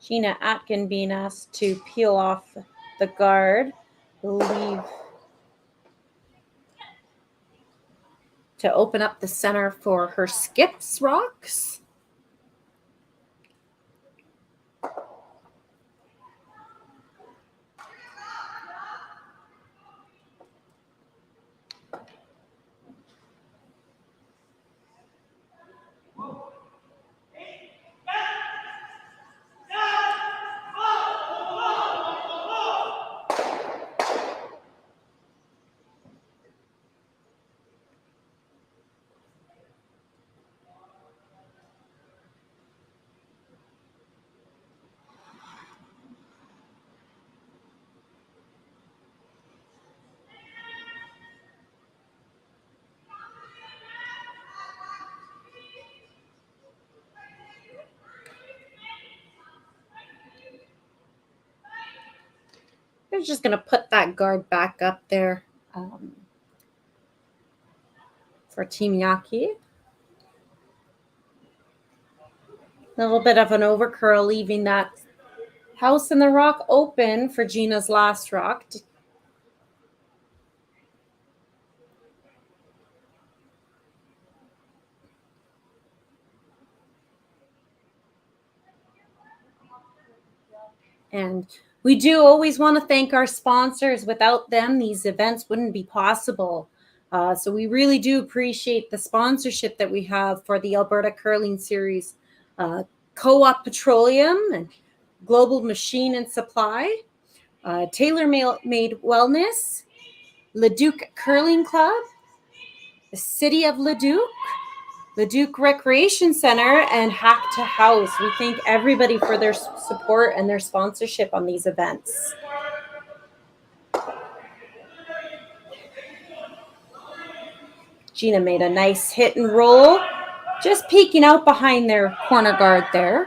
Gina Atkin being asked to peel off the guard, leave to open up the center for her skips rocks. They're just going to put that guard back up there for Team Yaki. A little bit of an overcurl, leaving that house in the rock open for Gina's last rock. And we do always want to thank our sponsors. Without them, these events wouldn't be possible. So we really do appreciate the sponsorship that we have for the Alberta Curling Series. Co-op Petroleum and Global Machine and Supply, Tailor-Made Wellness, Leduc Curling Club, the City of Leduc, Leduc Recreation Center, and Hack to House. We thank everybody for their support and their sponsorship on these events. Gina made a nice hit and roll, just peeking out behind their corner guard there.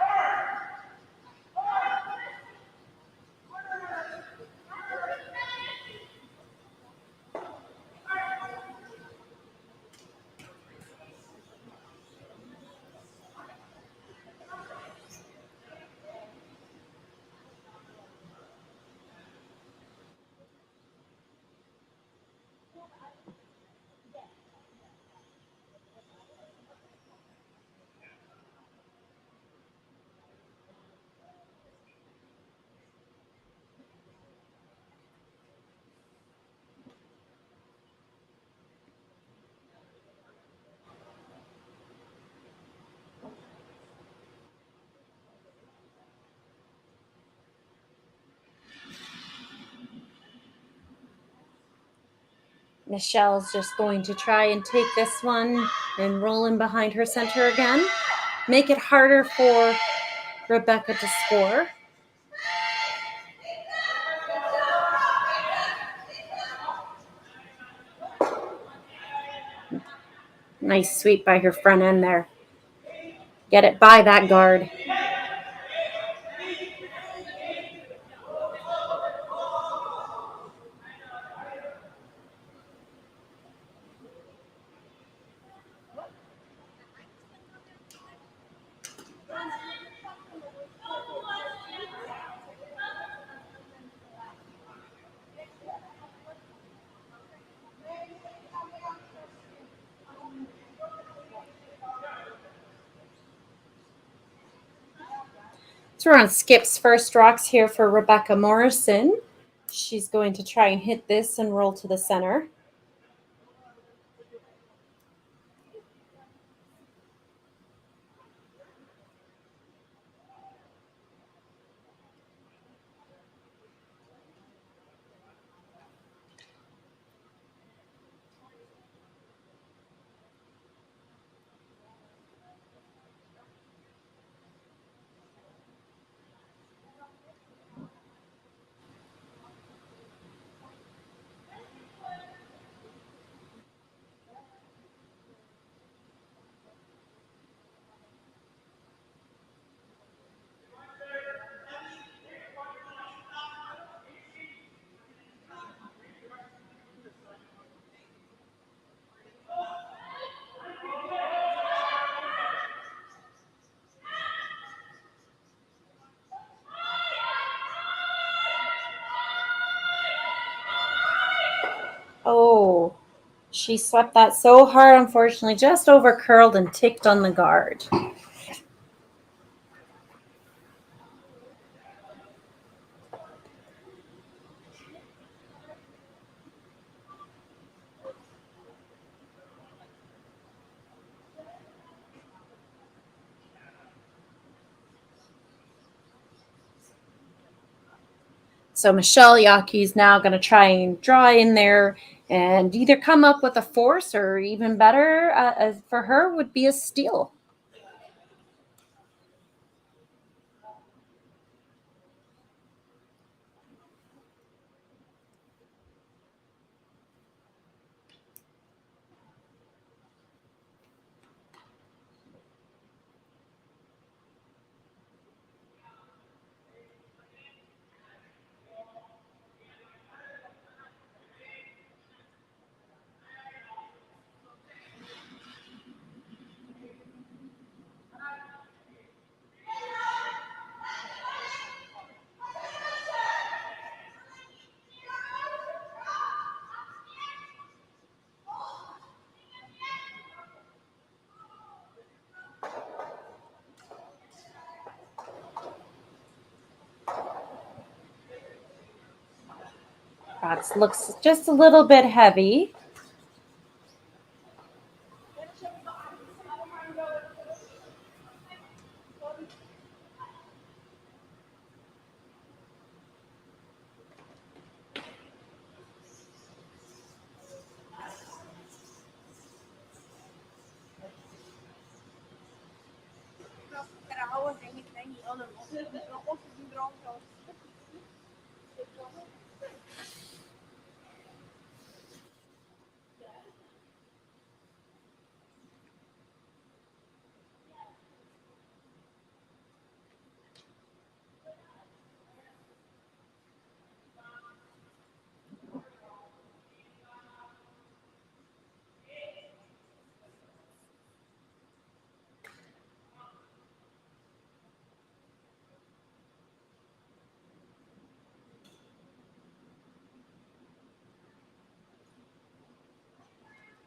Michelle's just going to try and take this one and roll in behind her center again. Make it harder for Rebecca to score. Nice sweep by her front end there. Get it by that guard. So we're on Skip's first rocks here for Rebecca Morrison. She's going to try and hit this and roll to the center. Oh, she swept that so hard, unfortunately, just over curled and ticked on the guard. So Michele Jaeggi is now going to try and draw in there and either come up with a force or even better for her would be a steal. That looks just a little bit heavy.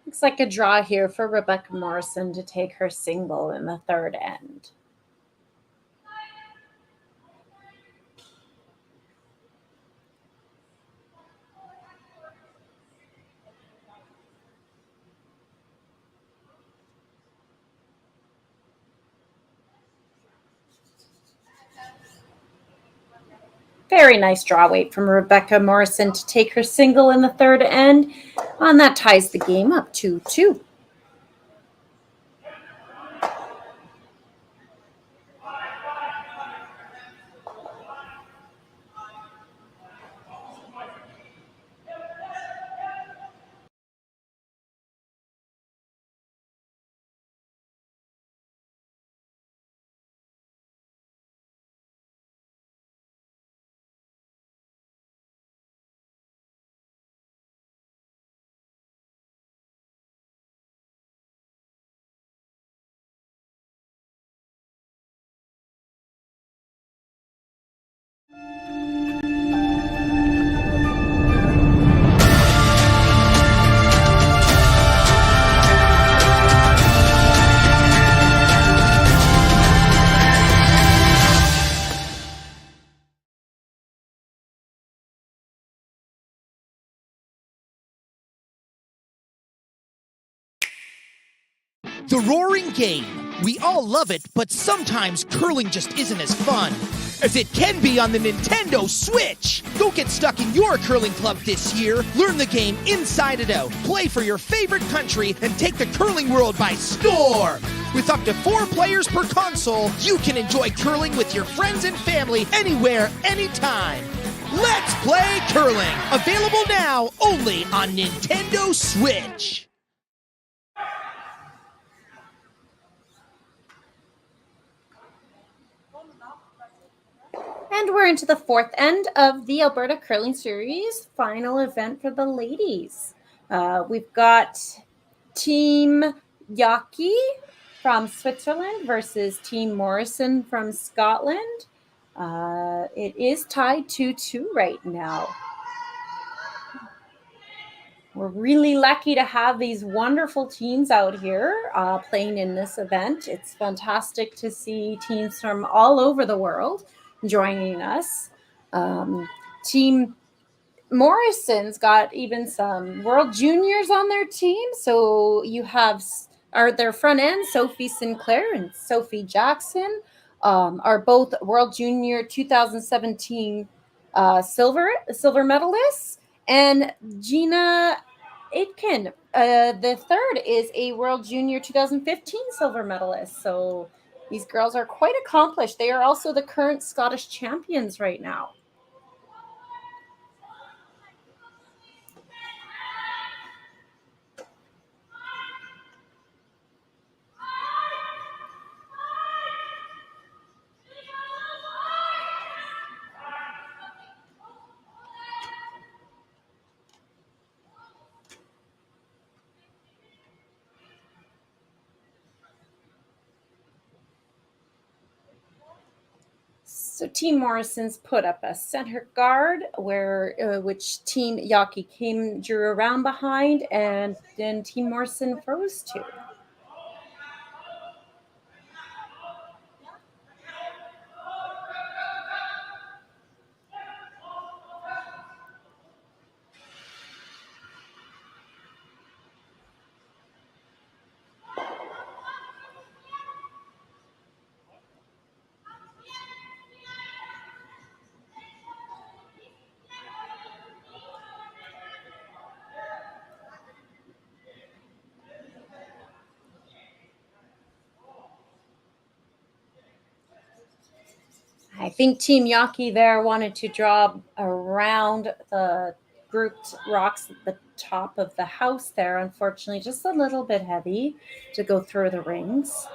Looks like a draw here for Rebecca Morrison to take her single in the third end. Very nice draw weight from Rebecca Morrison to take her single in the third end. And that ties the game up 2-2. The roaring game. We all love it, but sometimes curling just isn't as fun as it can be on the Nintendo Switch. Go get stuck in your curling club this year. Learn the game inside and out. Play for your favorite country and take the curling world by storm. With up to 4 players per console, you can enjoy curling with your friends and family anywhere, anytime. Let's play curling. Available now only on Nintendo Switch. And we're into the fourth end of the Alberta Curling Series final event for the ladies. We've got Team Jaeggi from Switzerland versus Team Morrison from Scotland. It is tied 2-2 right now. We're really lucky to have these wonderful teams out here playing in this event. It's fantastic to see teams from all over the world joining us. Um, Team Morrison's got even some World Juniors on their team. So you have their front end, Sophie Sinclair and Sophie Jackson, are both World Junior 2017 silver medalists, and Gina Aitken, the third, is a World Junior 2015 silver medalist. So these girls are quite accomplished. They are also the current Scottish champions right now. So Team Morrison's put up a center guard which Team Jaeggi drew around behind, and then Team Morrison froze to. I think Team Jaeggi there wanted to draw around the grouped rocks at the top of the house there. Unfortunately, just a little bit heavy to go through the rings.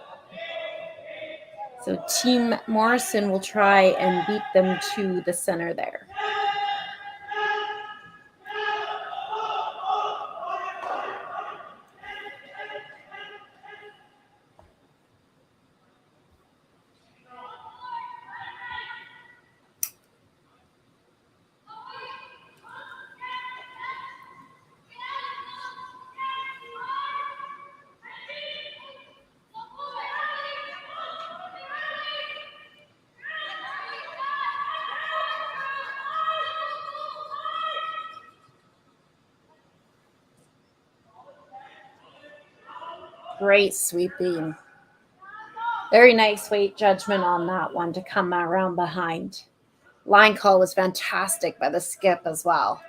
So Team Morrison will try and beat them to the center there. Great sweeping. Very nice weight judgment on that one to come around behind. Line call was fantastic by the skip as well.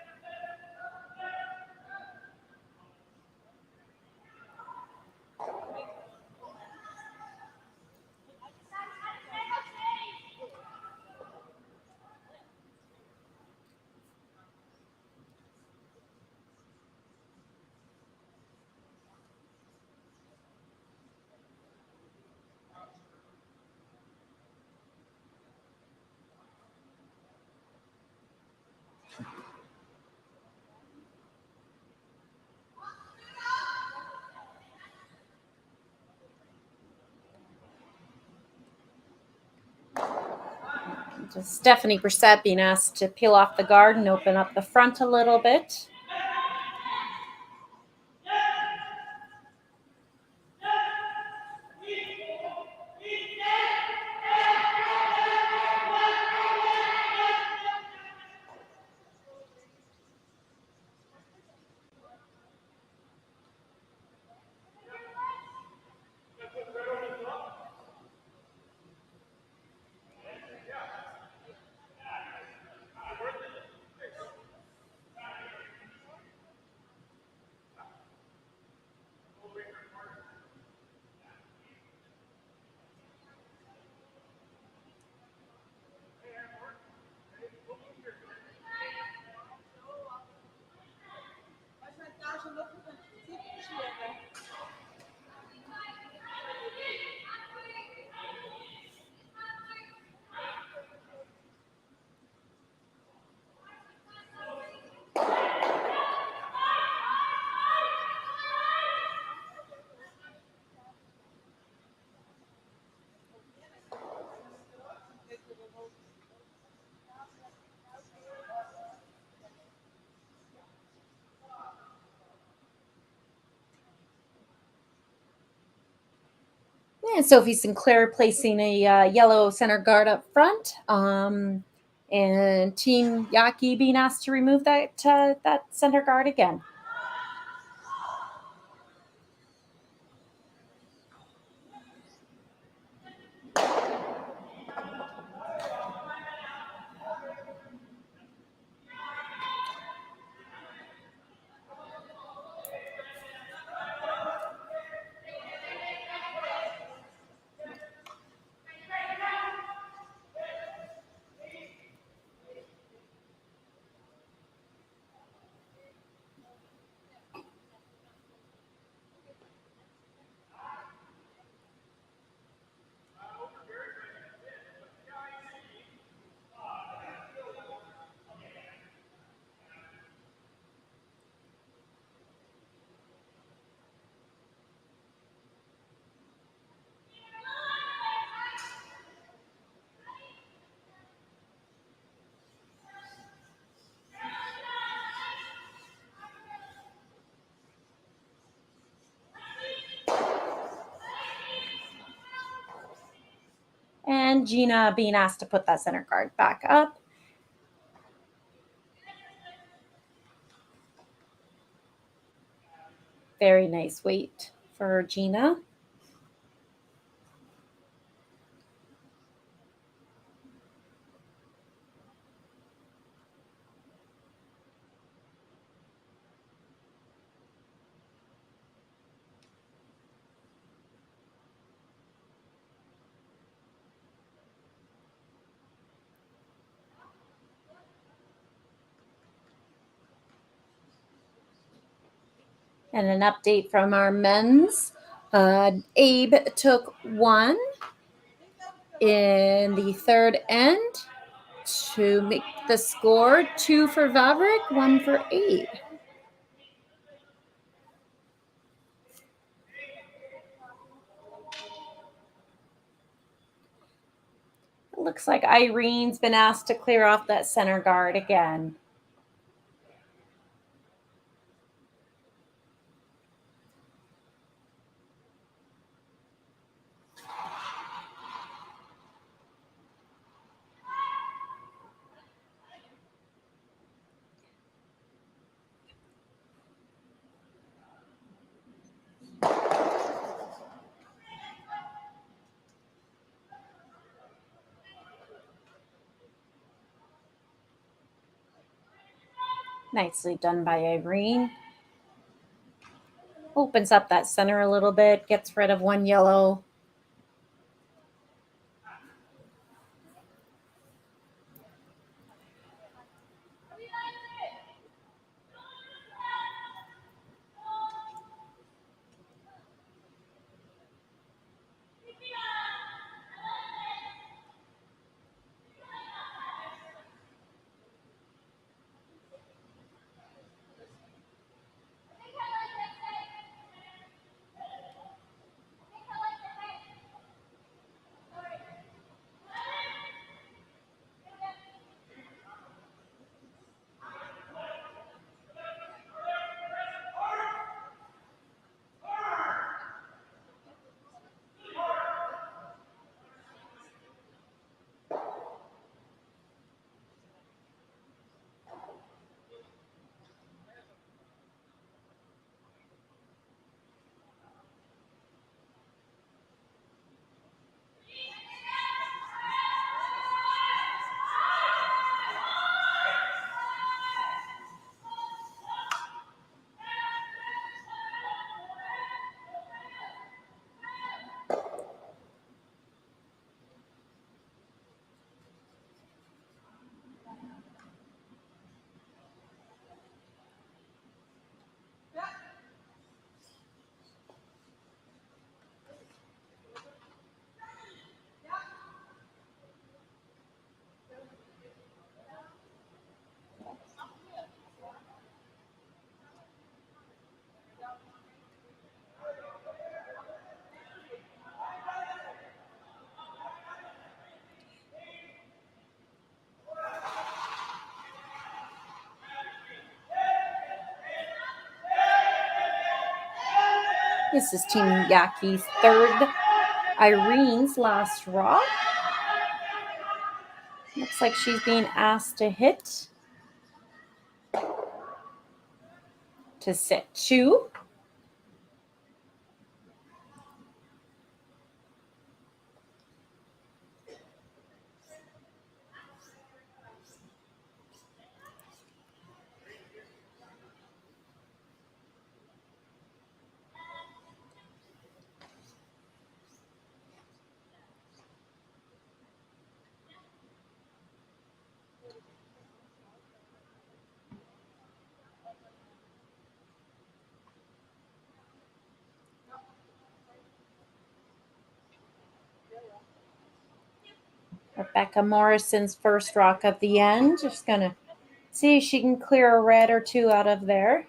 Just Stephanie Brissett being asked to peel off the guard and open up the front a little bit. And Sophie Sinclair placing a yellow center guard up front. And Team Jaeggi being asked to remove that center guard again. And Gina being asked to put that center guard back up. Very nice weight for Gina. And an update from our men's. Abe took 1 in the third end to make the score. 2 for Vavrick, 1 for Abe. It looks like Irene's been asked to clear off that center guard again. Nicely done by Irene. Opens up that center a little bit, gets rid of 1 yellow. This is Team Jaeggi's third Irene's last rock. Looks like she's being asked to hit to sit 2. Rebecca Morrison's first rock of the end. Just going to see if she can clear a red or 2 out of there.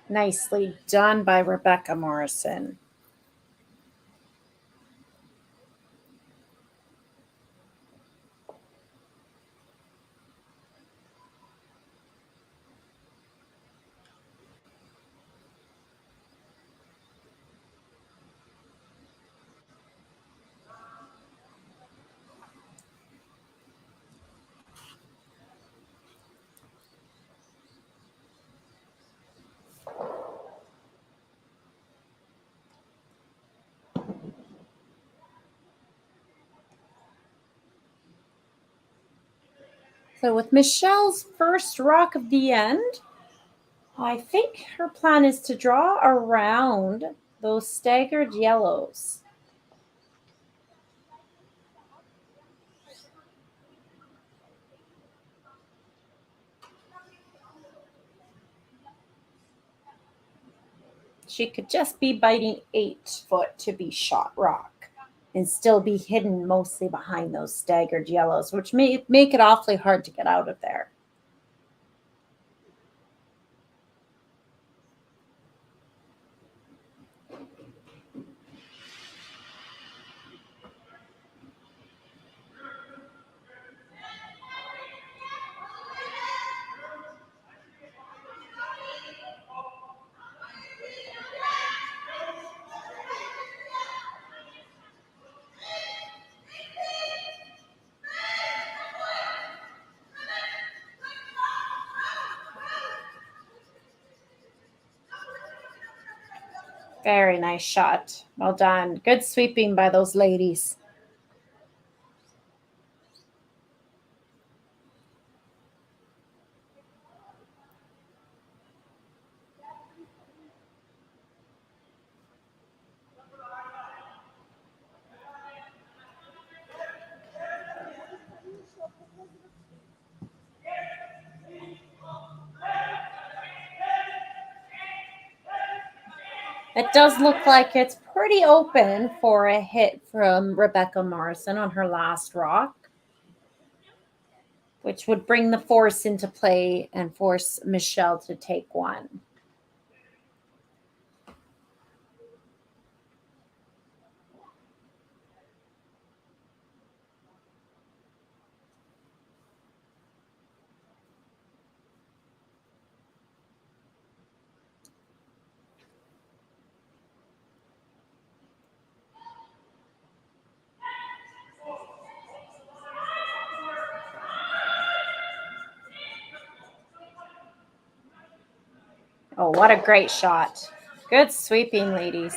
Nicely done by Rebecca Morrison. So with Michelle's first rock of the end, I think her plan is to draw around those staggered yellows. She could just be biting 8 foot to be shot rock and still be hidden mostly behind those staggered yellows, which may make it awfully hard to get out of there. Very nice shot. Well done. Good sweeping by those ladies. It does look like it's pretty open for a hit from Rebecca Morrison on her last rock, which would bring the force into play and force Michele to take 1. Oh, what a great shot. Good sweeping, ladies.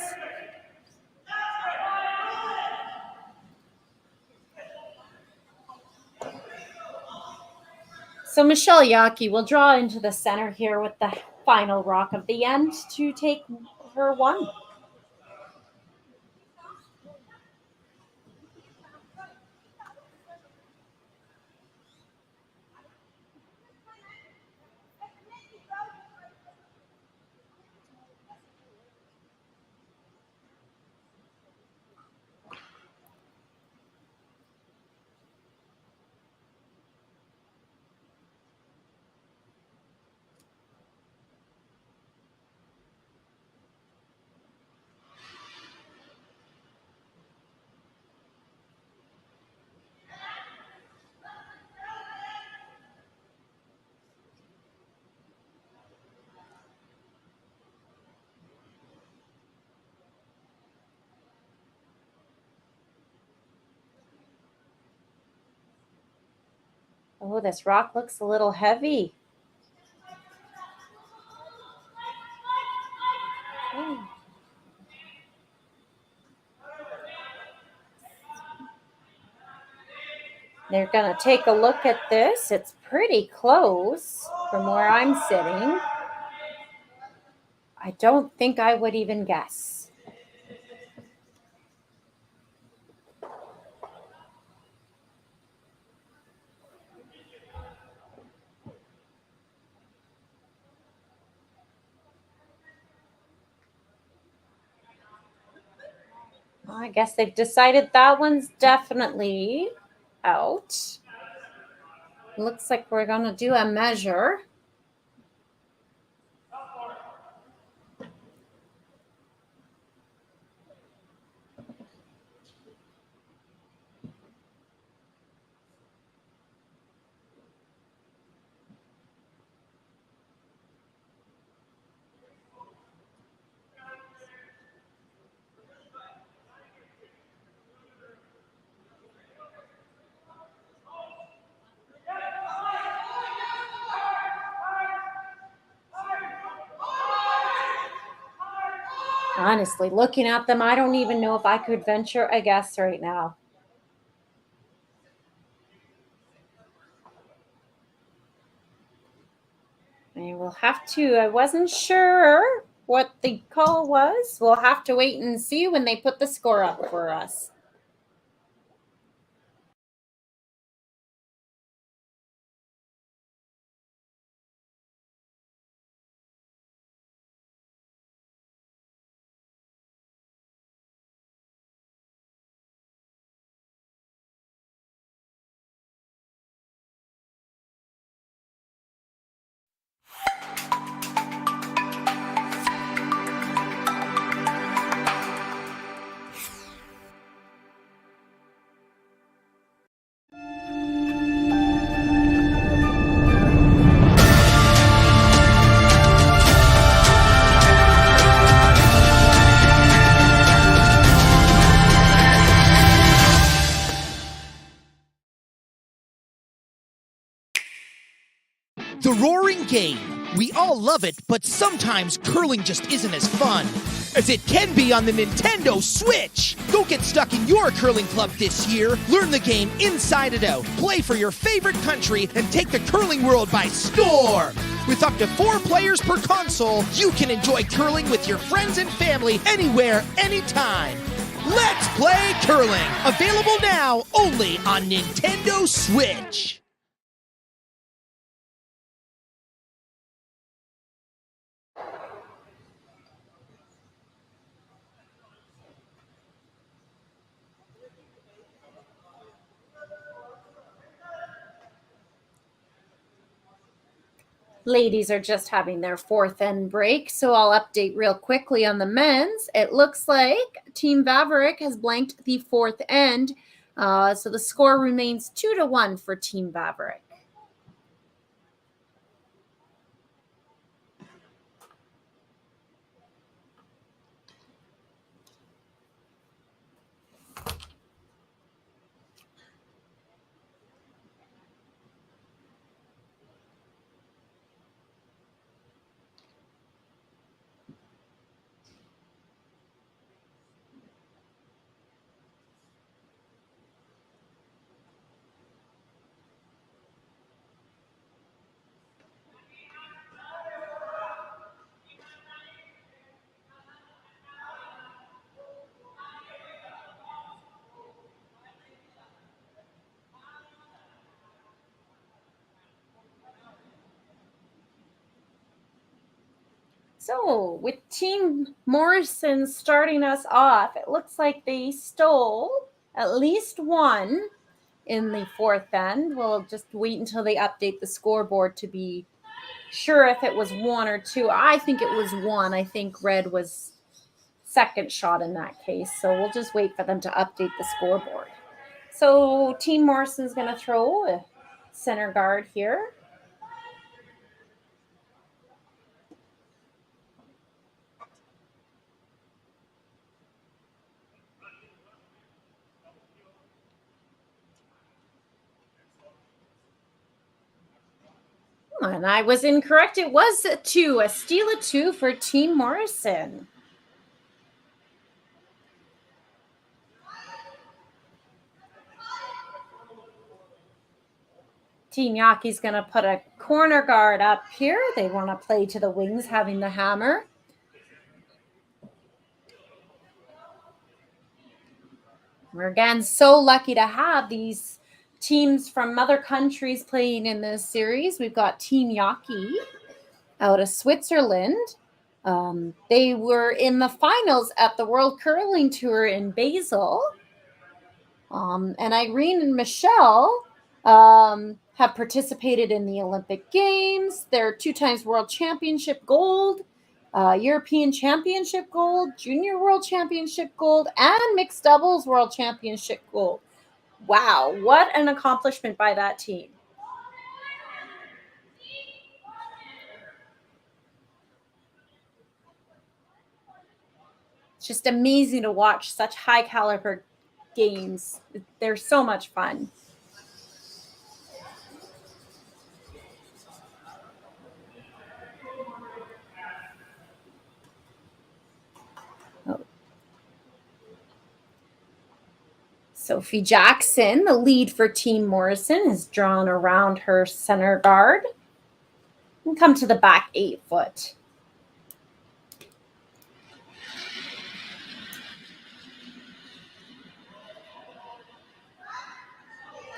So Michele Jaeggi will draw into the center here with the final rock of the end to take her 1. Oh, this rock looks a little heavy. Oh. They're going to take a look at this. It's pretty close from where I'm sitting. I don't think I would even guess. I guess they've decided that one's definitely out. Looks like we're going to do a measure. Honestly, looking at them, I don't even know if I could venture a guess right now. I wasn't sure what the call was. We'll have to wait and see when they put the score up for us. The roaring game. We all love it, but sometimes curling just isn't as fun as it can be on the Nintendo Switch. Don't get stuck in your curling club this year. Learn the game inside and out. Play for your favorite country and take the curling world by storm. With up to 4 players per console, you can enjoy curling with your friends and family anywhere, anytime. Let's play curling. Available now only on Nintendo Switch. Ladies are just having their fourth end break, so I'll update real quickly on the men's. It looks like Team Vaverick has blanked the fourth end, so the score remains 2-1 for Team Vaverick. So, with Team Morrison starting us off, it looks like they stole at least one in the fourth end. We'll just wait until they update the scoreboard to be sure if it was 1 or 2. I think it was 1. I think red was second shot in that case. So we'll just wait for them to update the scoreboard. So Team Morrison's going to throw a center guard here. And I was incorrect. It was a 2, a steal of 2 for Team Morrison. Team Yaki's going to put a corner guard up here. They want to play to the wings, having the hammer. We're again so lucky to have these teams from other countries playing in this series. We've got Team Yaki out of Switzerland. They were in the finals at the World Curling Tour in Basel. And Irene and Michele have participated in the Olympic Games. They're 2 times World Championship gold, European Championship gold, Junior World Championship gold, and Mixed Doubles World Championship gold. Wow, what an accomplishment by that team. It's just amazing to watch such high caliber games. They're so much fun. Sophie Jackson, the lead for Team Morrison, is drawn around her center guard and come to the back 8 foot.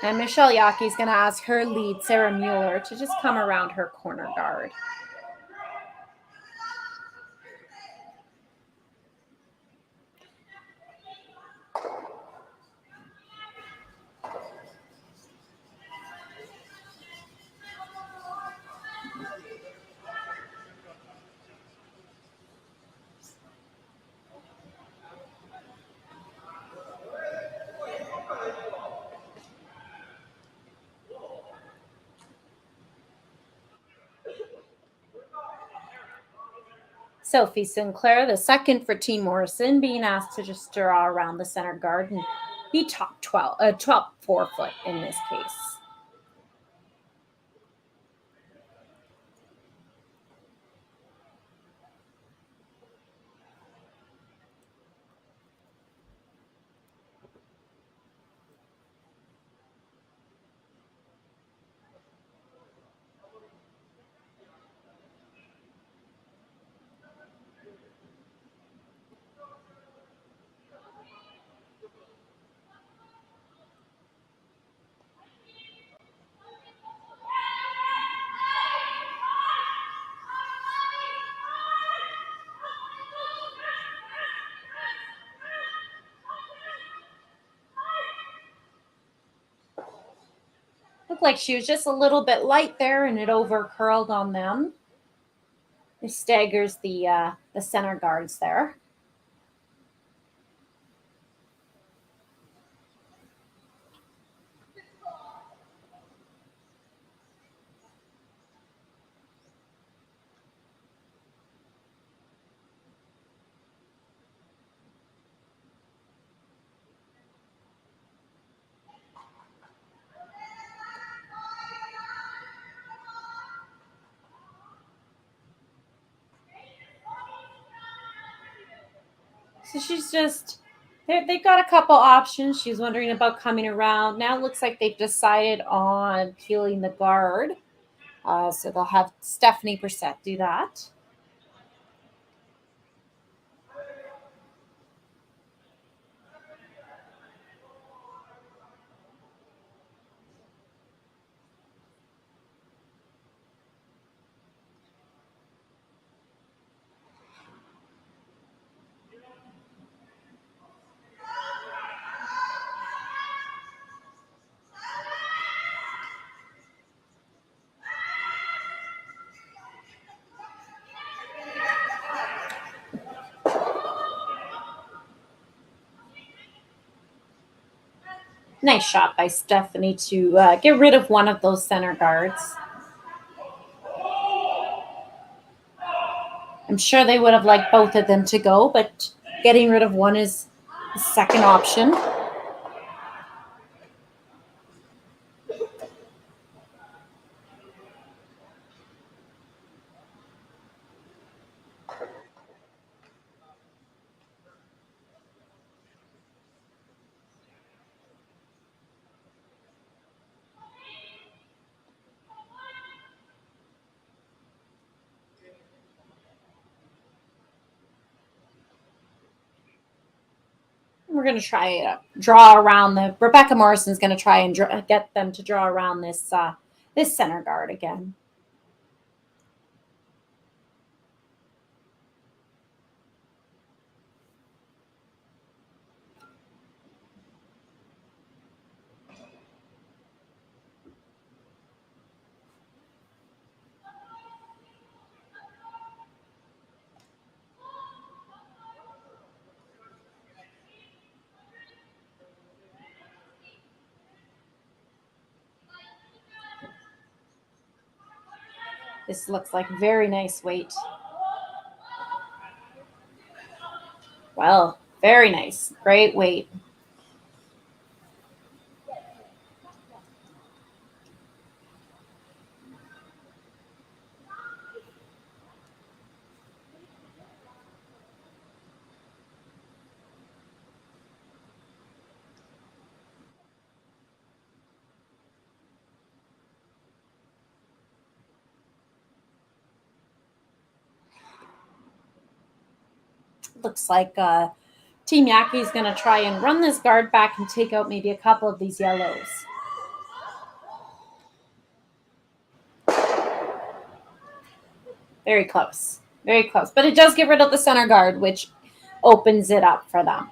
And Michele Jaeggi is going to ask her lead, Sarah Mueller, to just come around her corner guard. Sophie Sinclair, the second for Team Morrison, being asked to just draw around the center guard and be top 4 foot in this case. Looked like she was just a little bit light there, and it over curled on them. It staggers the center guards there. So she's just, they've got a couple options. She's wondering about coming around. Now it looks like they've decided on peeling the guard. So they'll have Stephanie Brissett do that. Nice shot by Stephanie to get rid of one of those center guards. I'm sure they would have liked both of them to go, but getting rid of one is the second option. We're going to try draw around Rebecca Morrison's going to try and get them to draw around this this center guard again. This looks like very nice weight. Well, very nice. Great weight. Looks like Team Yaki is going to try and run this guard back and take out maybe a couple of these yellows. Very close. Very close. But it does get rid of the center guard, which opens it up for them.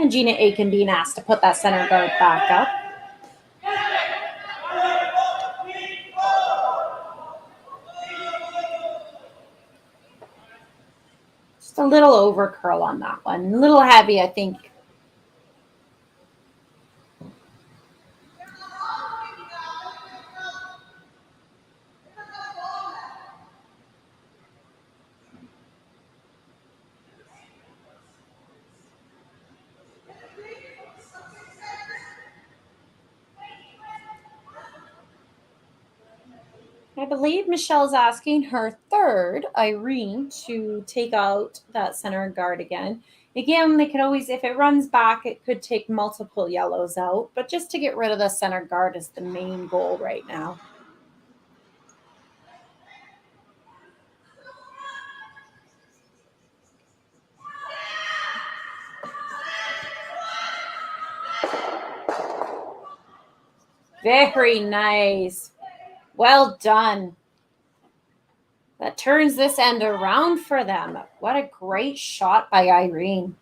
And Gina Aiken being asked to put that center guard back up. Just a little over curl on that one. A little heavy, I think. I believe Michelle's asking her third, Irene, to take out that center guard again. Again, they could always, if it runs back, it could take multiple yellows out. But just to get rid of the center guard is the main goal right now. Very nice. Well done. That turns this end around for them. What a great shot by Irene.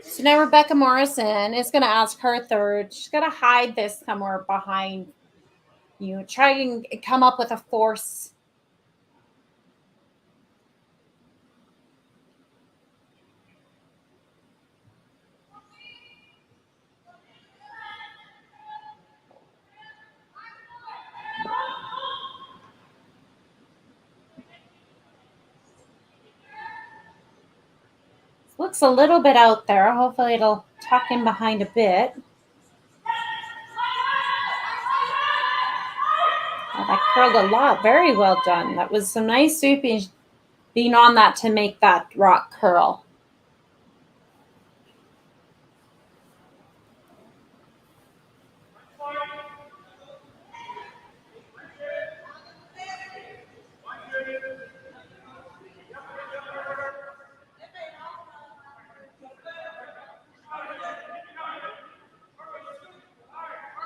So now Rebecca Morrison is going to ask her third. She's going to hide this somewhere behind you. Try and come up with a force. Looks a little bit out there. Hopefully it'll tuck in behind a bit. Oh, that curled a lot. Very well done. That was some nice sweeping being on that to make that rock curl.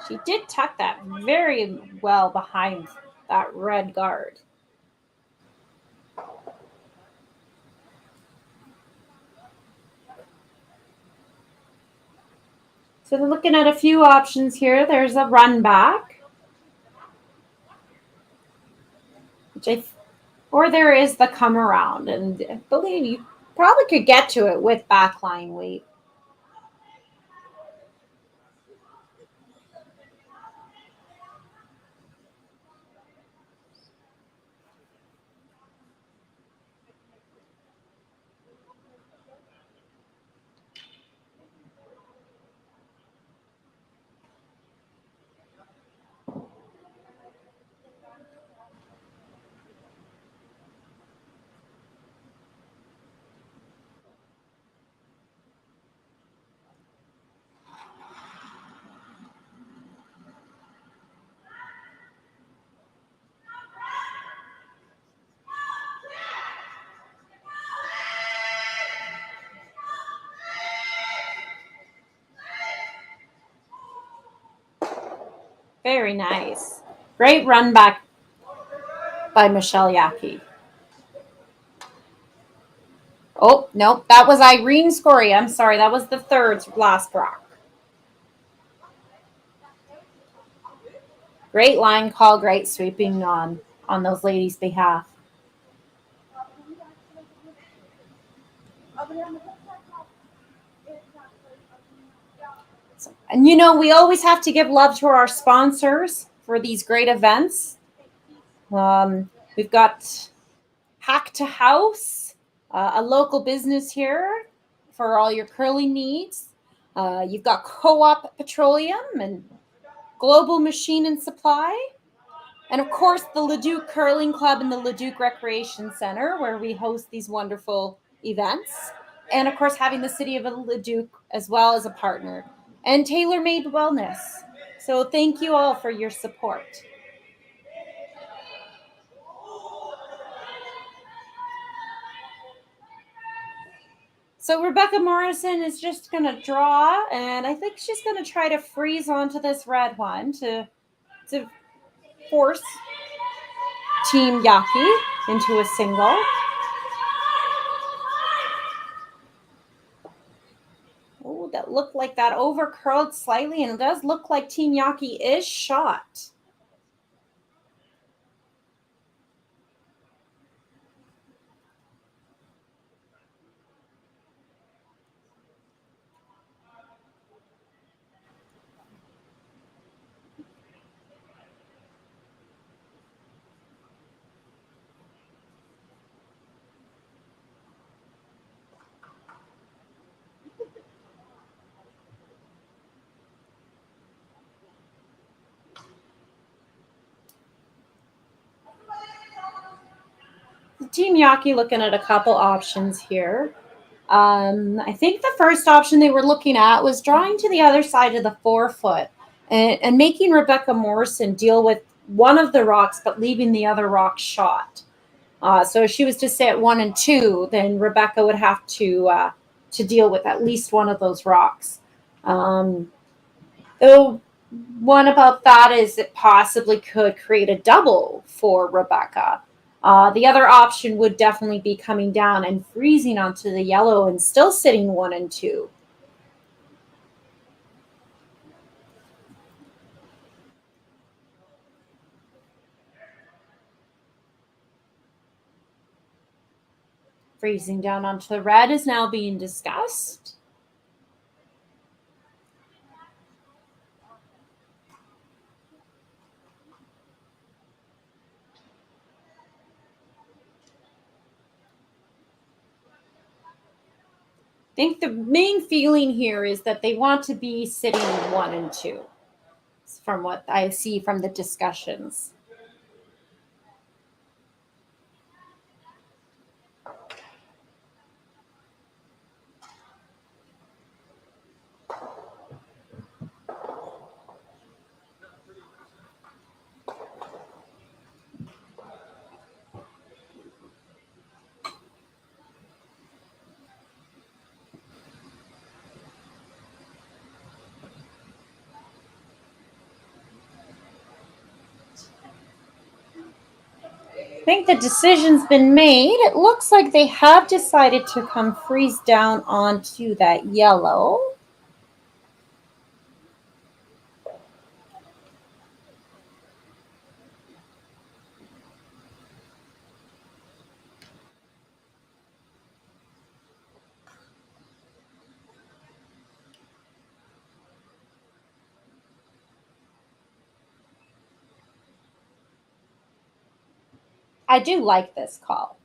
She did tuck that very well behind that red guard. So they're looking at a few options here. There's a run back, or there is the come around, and I believe you probably could get to it with backline weight. Very nice. Great run back by Michele Jaeggi. Oh, no, that was Irene Scory. I'm sorry, that was the third last rock. Great line call, great sweeping on those ladies' behalf. And you know, we always have to give love to our sponsors for these great events. We've got Hack to House, a local business here for all your curling needs. You've got Co-op Petroleum and Global Machine and Supply. And of course, the Leduc Curling Club and the Leduc Recreation Center, where we host these wonderful events. And of course, having the city of Leduc as well as a partner. And Tailor Made Wellness. So thank you all for your support. So Rebecca Morrison is just going to draw, and I think she's going to try to freeze onto this red one to force Team Jaeggi into a single. Oh, that looked like that over-curled slightly, and it does look like Team Jaeggi is shot. Team Jaeggi looking at a couple options here. I think the first option they were looking at was drawing to the other side of the forefoot and making Rebecca Morrison deal with one of the rocks, but leaving the other rock shot. So if she was to stay at 1 and 2, then Rebecca would have to deal with at least one of those rocks. Though one about that is it possibly could create a double for Rebecca. The other option would definitely be coming down and freezing onto the yellow and still sitting 1 and 2. Freezing down onto the red is now being discussed. I think the main feeling here is that they want to be sitting 1 and 2, from what I see from the discussions. I think the decision's been made. It looks like they have decided to come freeze down onto that yellow. I do like this call.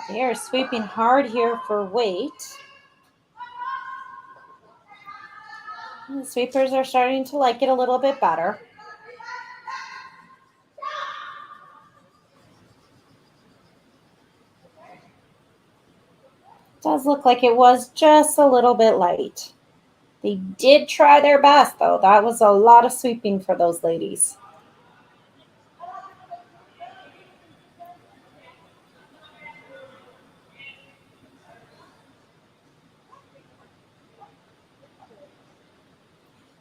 They are sweeping hard here for weight. The sweepers are starting to like it a little bit better. It does look like it was just a little bit light. They did try their best, though. That was a lot of sweeping for those ladies.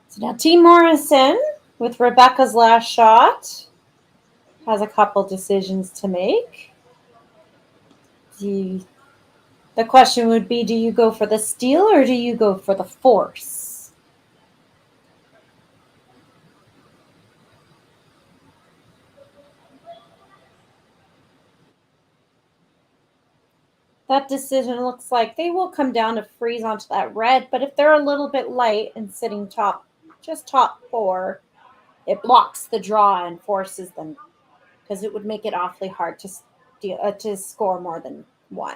So now Team Morrison, with Rebecca's last shot, has a couple decisions to make. The question would be, do you go for the steal or do you go for the force? That decision looks like they will come down to freeze onto that red, but if they're a little bit light and sitting just top 4, it blocks the draw and forces them, because it would make it awfully hard to score more than 1.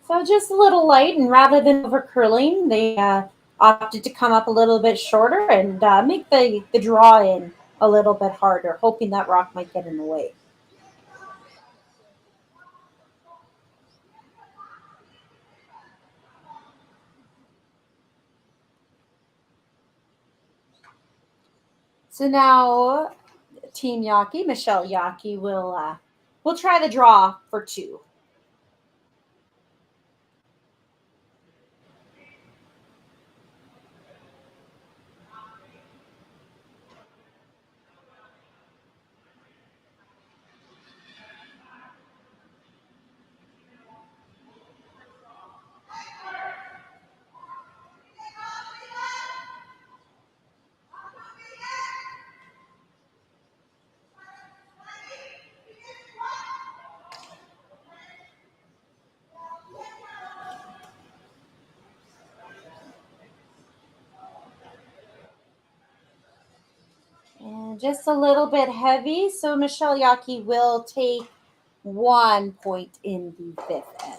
So just a little light, and rather than over curling, they opted to come up a little bit shorter and make the draw in a little bit harder, hoping that rock might get in the way. So now Team Jaeggi, Michele Jaeggi, will try the draw for 2. And just a little bit heavy, so Michele Jaeggi will take 1 point in the 5th end.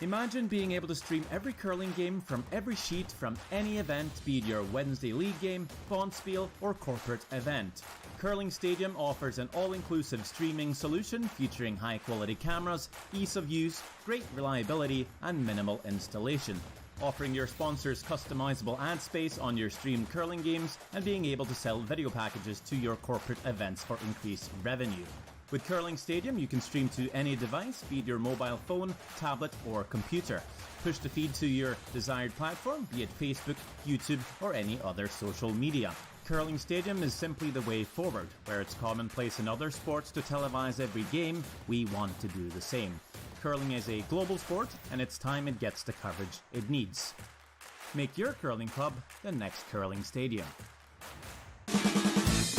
Imagine being able to stream every curling game from every sheet from any event, be it your Wednesday league game, bonspiel, or corporate event. Curling Stadium offers an all-inclusive streaming solution featuring high-quality cameras, ease of use, great reliability, and minimal installation. Offering your sponsors customizable ad space on your streamed curling games and being able to sell video packages to your corporate events for increased revenue. With Curling Stadium, you can stream to any device, be it your mobile phone, tablet, or computer. Push the feed to your desired platform, be it Facebook, YouTube, or any other social media. Curling Stadium is simply the way forward. Where it's commonplace in other sports to televise every game, we want to do the same. Curling is a global sport, and it's time it gets the coverage it needs. Make your curling club the next Curling Stadium.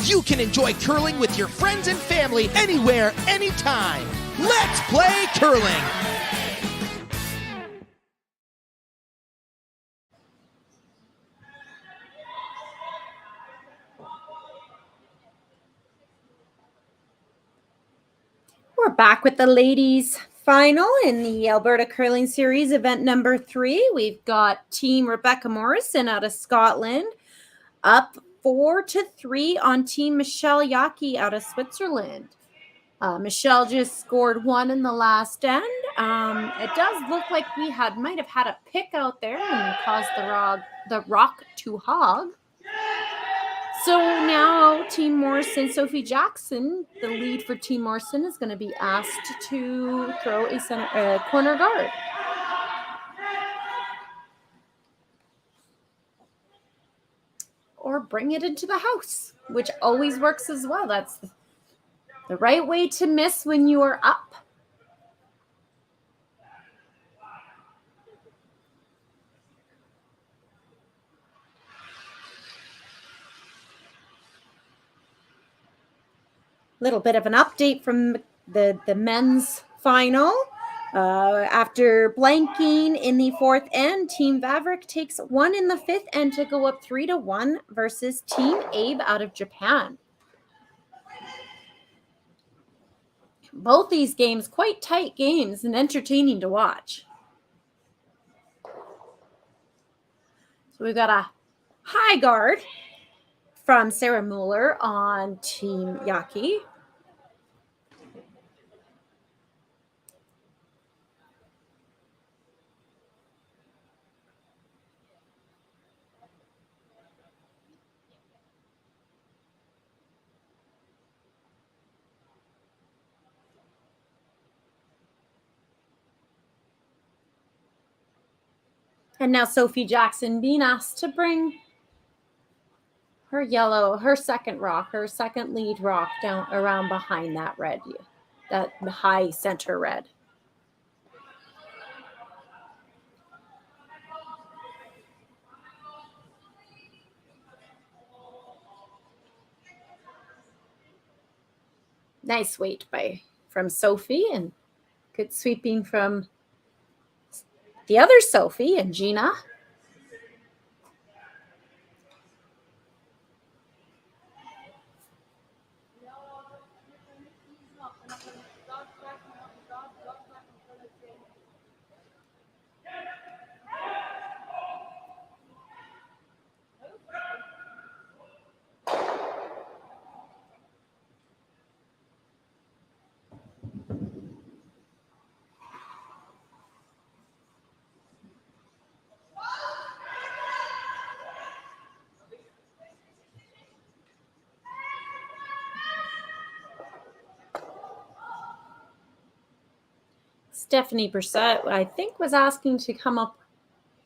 You can enjoy curling with your friends and family anywhere, anytime. Let's play curling! We're back with the ladies' final in the Alberta Curling Series, event number 3. We've got Team Rebecca Morrison out of Scotland up 4-3 on Team Michele Jaeggi out of Switzerland. Michelle just scored 1 in the last end. It does look like we might have had a pick out there and caused the rock to hog. So now Team Morrison, Sophie Jackson, the lead for Team Morrison, is going to be asked to throw a corner guard. Or bring it into the house, which always works as well. That's the right way to miss when you are up. Little bit of an update from the men's final. After blanking in the 4th end, Team Vavrick takes 1 in the 5th end to go up 3-1 versus Team Abe out of Japan. Both these games, quite tight games and entertaining to watch. So we've got a high guard from Sarah Mueller on Team Jaeggi. And now Sophie Jackson being asked to bring her second rock, her second lead rock down around behind that red, that high center red. Nice weight from Sophie, and good sweeping from the other Sophie and Gina. Stephanie Brissett, I think, was asking to come up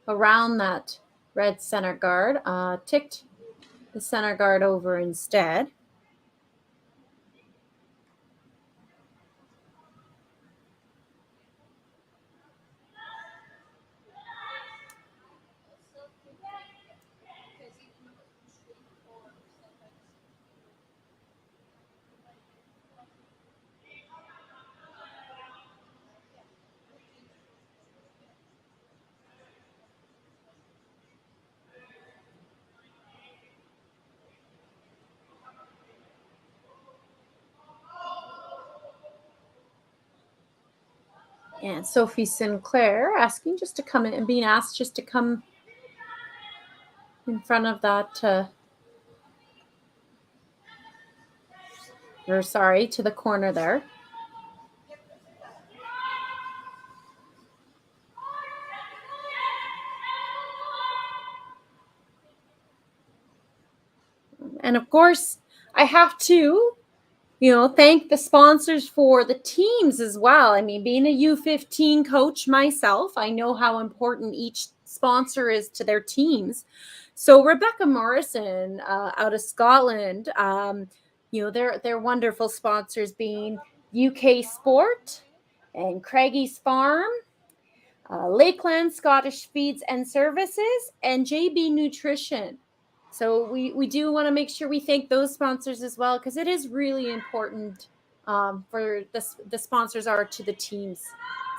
around that red center guard. Ticked the center guard over instead. And Sophie Sinclair asking just to come in and being asked just to come in front of that, or sorry, to the corner there. And of course, I have to, thank the sponsors for the teams as well. I mean, being a U15 coach myself, I know how important each sponsor is to their teams. So Rebecca Morrison out of Scotland, they're wonderful sponsors being UK Sport and Craigie's Farm, Lakeland Scottish Feeds and Services, and JB Nutrition. So we do want to make sure we thank those sponsors as well, because it is really important for the sponsors are to the teams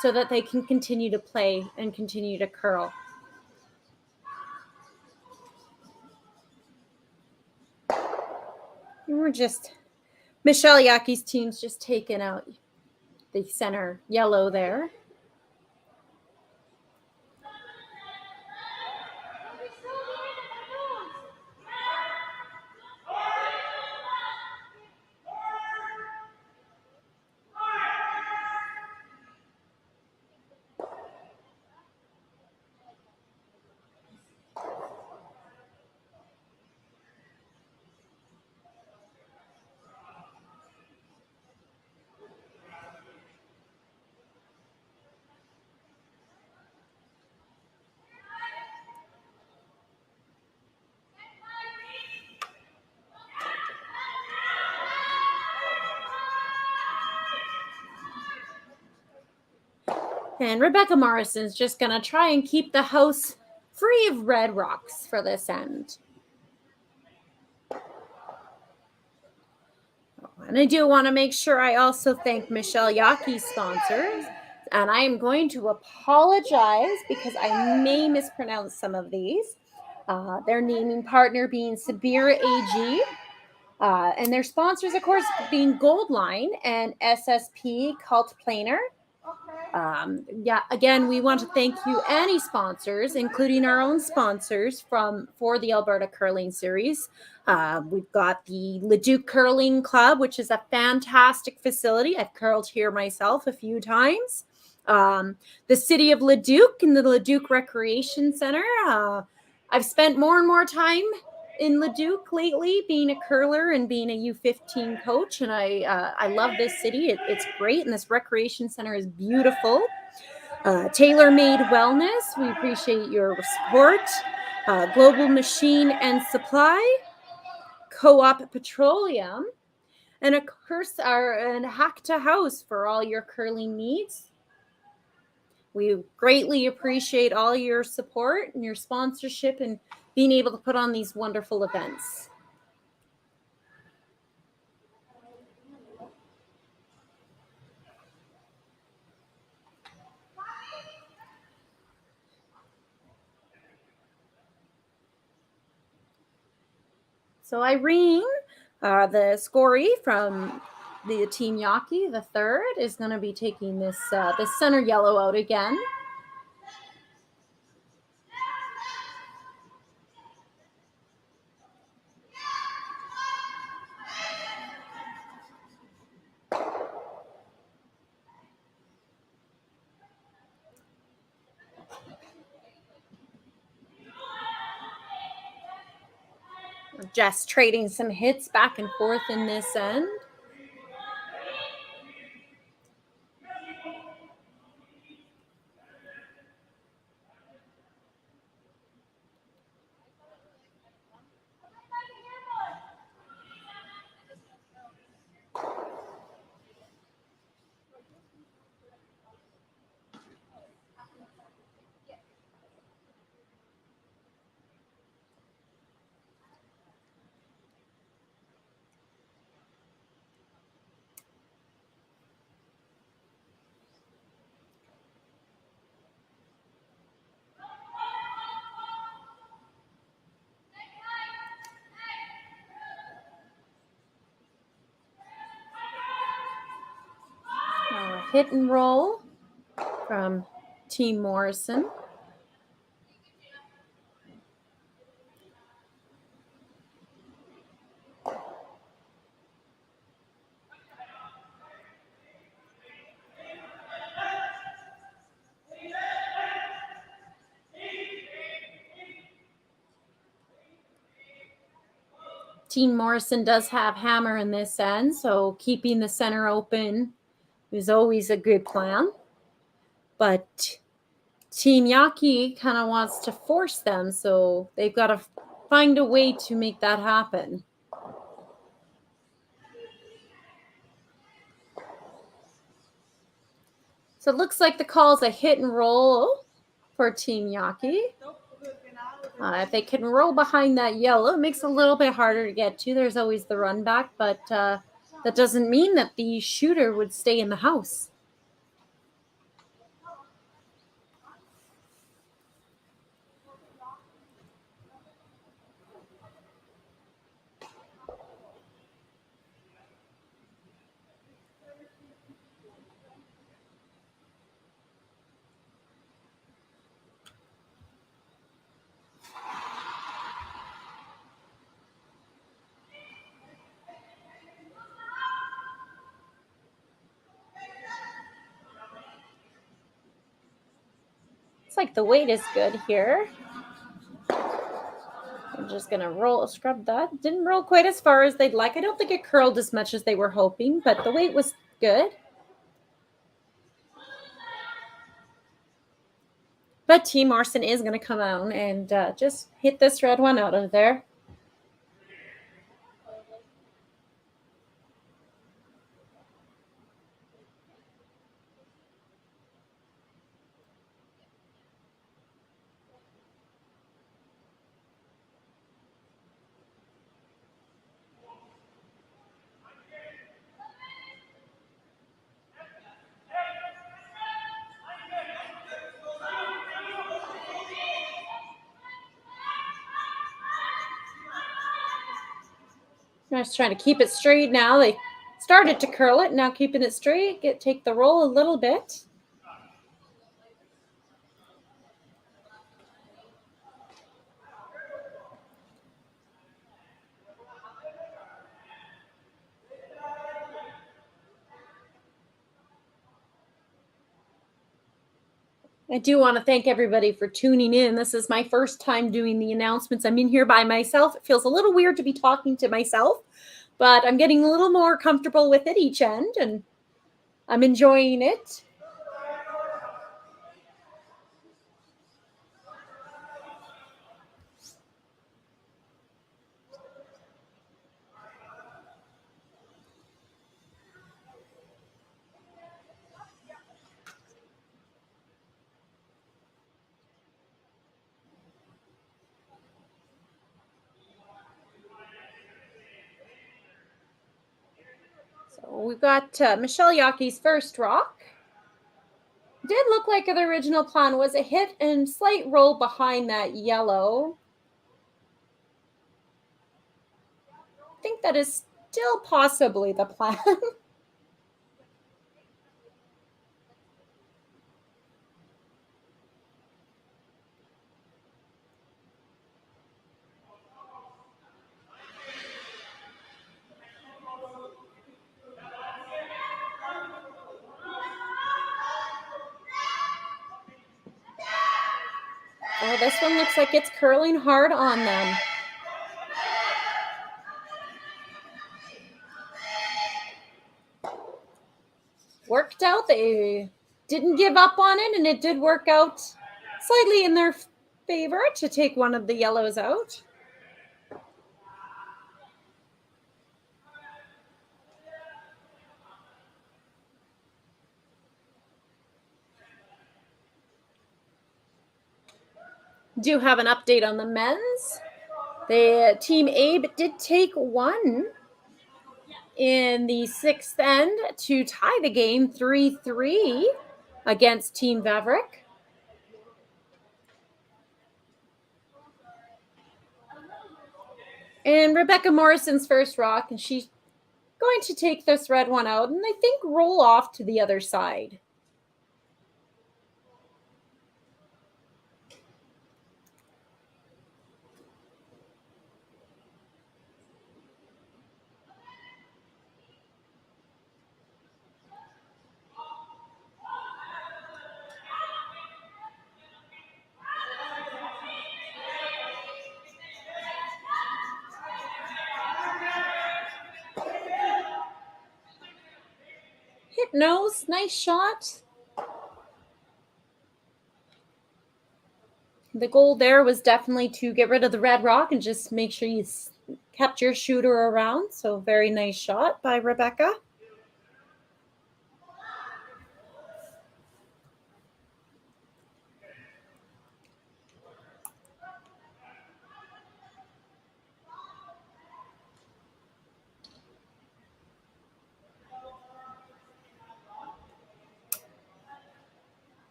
so that they can continue to play and continue to curl. And we're just, Michele Jaeggi's team's just taken out the center yellow there. And Rebecca Morrison's just going to try and keep the house free of red rocks for this end. And I do want to make sure I also thank Michele Jaeggi's sponsors. And I am going to apologize because I may mispronounce some of these. Their naming partner being Sabira AG. And their sponsors, of course, being Goldline and SSP Cult Planer. Again, we want to thank you, any sponsors, including our own sponsors for the Alberta Curling Series. We've got the Leduc Curling Club, which is a fantastic facility. I've curled here myself a few times. The City of Leduc and the Leduc Recreation Center. I've spent more and more time in Leduc lately, being a curler and being a U15 coach, and I love this city. It's great, and this recreation center is beautiful. Tailor-Made Wellness, we appreciate your support. Global Machine and Supply, Co-op Petroleum, and of course our Hackta House for all your curling needs. We greatly appreciate all your support and your sponsorship and being able to put on these wonderful events. So Irene, the scoree from the Team Jaeggi, the third, is going to be taking this center yellow out again. Just trading some hits back and forth in this end. Hit and roll. from Team Morrison. Team Morrison does have hammer in this end, so keeping the center open is always a good plan. But Team Jaeggi kind of wants to force them, so they've got to find a way to make that happen. So it looks like the call is a hit and roll for Team Jaeggi. If they can roll behind that yellow, it makes it a little bit harder to get to. There's always the run back, but that doesn't mean that the shooter would stay in the house. It's like the weight is good here. I'm just going to scrub that. Didn't roll quite as far as they'd like. I don't think it curled as much as they were hoping, but the weight was good. But Team Morrison is going to come out and just hit this red one out of there. I'm just trying to keep it straight now. They started to curl it. Now keeping it straight. Take the roll a little bit. I do want to thank everybody for tuning in. This is my first time doing the announcements. I'm in here by myself. It feels a little weird to be talking to myself, but I'm getting a little more comfortable with it each end, and I'm enjoying it. We've got Michele Jaeggi's first rock. Did look like the original plan was a hit and slight roll behind that yellow. I think that is still possibly the plan. Oh, this one looks like it's curling hard on them. Worked out. They didn't give up on it, and it did work out slightly in their favor to take one of the yellows out. Do have an update on the men's. The Team Abe did take one in the sixth end to tie the game 3-3 against Team Vavrick. And Rebecca Morrison's first rock, and she's going to take this red one out and I think roll off to the other side. Hit nose, nice shot. The goal there was definitely to get rid of the red rock and just make sure you kept your shooter around. So very nice shot by Rebecca.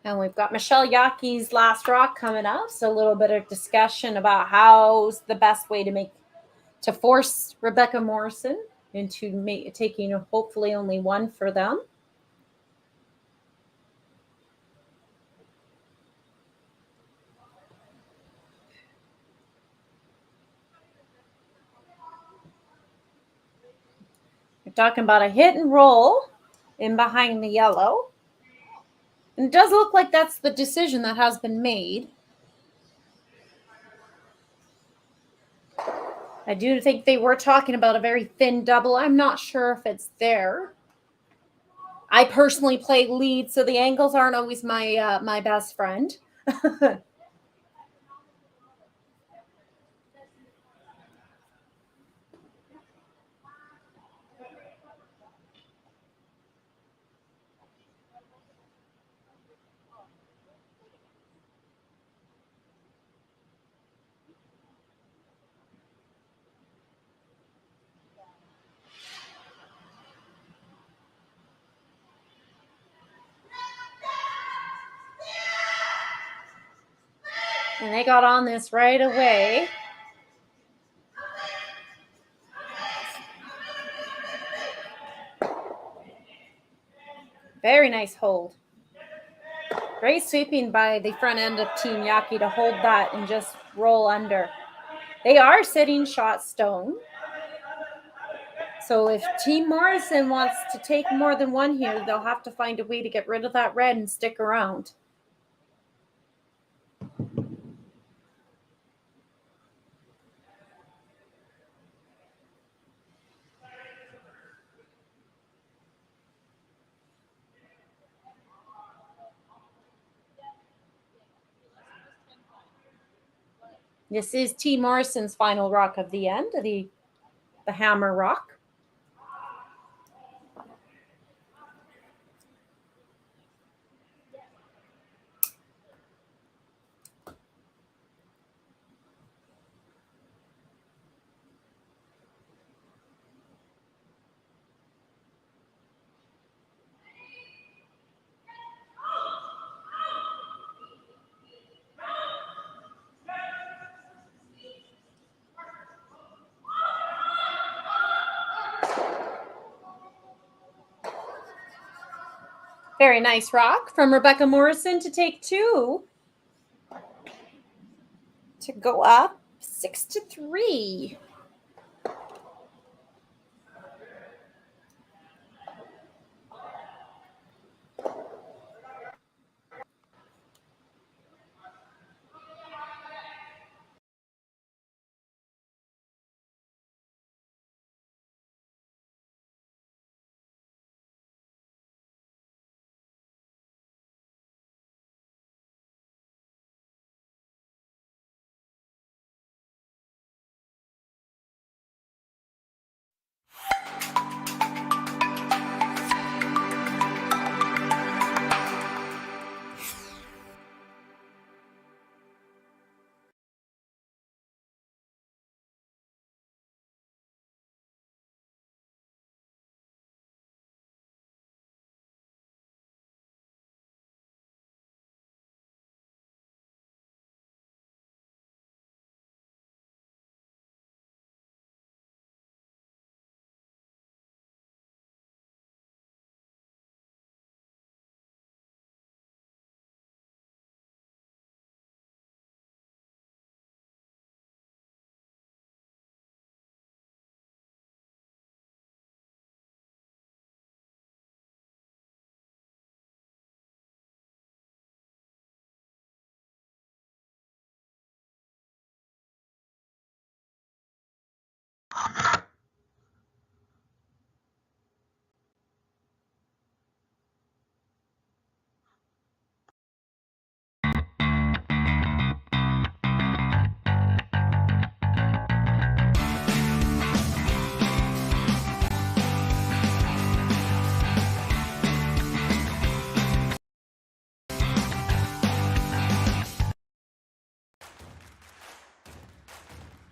And we've got Michele Jaeggi's last rock coming up. So a little bit of discussion about how's the best way to force Rebecca Morrison into taking hopefully only one for them. We're talking about a hit and roll in behind the yellow. And it does look like that's the decision that has been made. I do think they were talking about a very thin double. I'm not sure if it's there. I personally play lead, so the angles aren't always my best friend. And they got on this right away. Very nice hold. Great sweeping by the front end of Team Jaeggi to hold that and just roll under. They are sitting shot stone. So if Team Morrison wants to take more than one here, they'll have to find a way to get rid of that red and stick around. This is T. Morrison's final rock of the end, the hammer rock. Very nice rock from Rebecca Morrison to take two. To go up 6-3.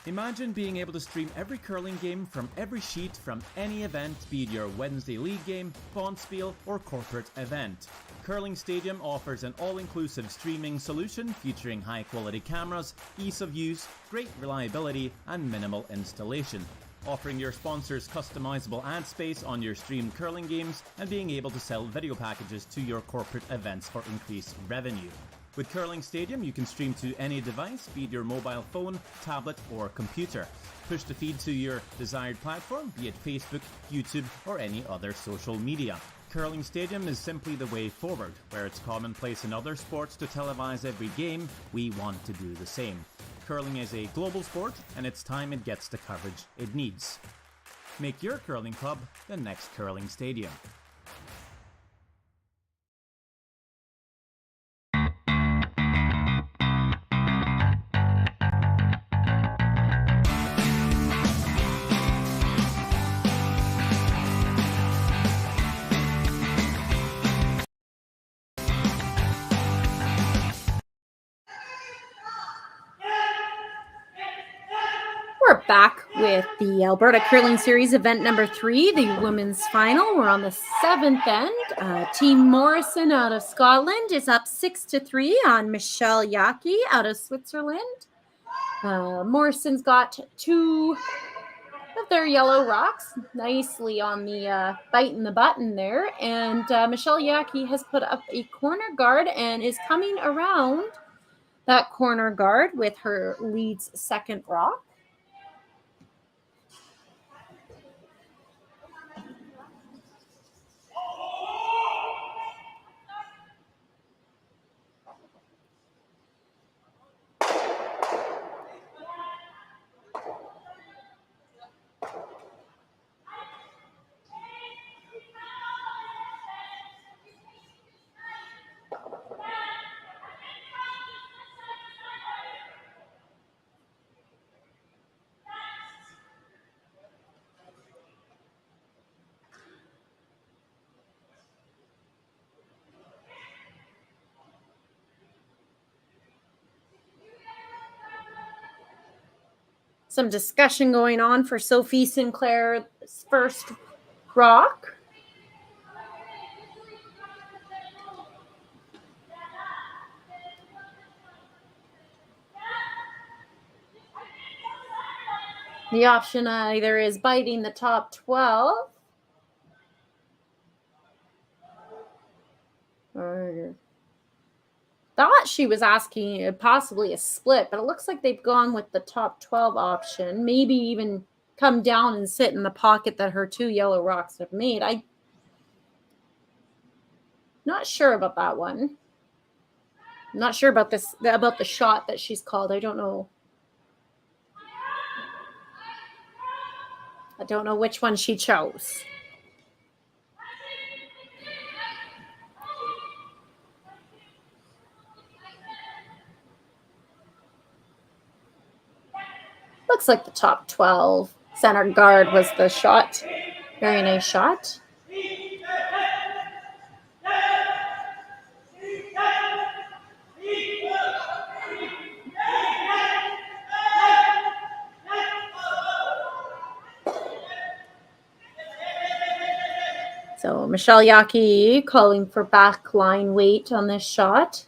Imagine being able to stream every curling game from every sheet from any event, be it your Wednesday league game, bonspiel, or corporate event. Curling Stadium offers an all-inclusive streaming solution featuring high-quality cameras, ease of use, great reliability, and minimal installation. Offering your sponsors customizable ad space on your streamed curling games and being able to sell video packages to your corporate events for increased revenue. With Curling Stadium, you can stream to any device, be it your mobile phone, tablet, or computer. Push the feed to your desired platform, be it Facebook, YouTube, or any other social media. Curling Stadium is simply the way forward. Where it's commonplace in other sports to televise every game, we want to do the same. Curling is a global sport, and it's time it gets the coverage it needs. Make your curling club the next Curling Stadium. We're back with the Alberta Curling Series event number 3, the women's final. We're on the 7th end. Team Morrison out of Scotland is up 6-3 on Michele Jaeggi out of Switzerland. Morrison's got 2 of their yellow rocks nicely on the bite in the button there. And Michele Jaeggi has put up a corner guard and is coming around that corner guard with her lead's second rock. Some discussion going on for Sophie Sinclair's first rock. The option either is biting the top 12 or thought she was asking possibly a split, but it looks like they've gone with the top 12 option. Maybe even come down and sit in the pocket that her 2 yellow rocks have made. I'm not sure about that one. I'm not sure about the shot that she's called. I don't know. I don't know which one she chose. Looks like the top 12 center guard was the shot. Very nice shot. So Michele Jaeggi calling for backline weight on this shot.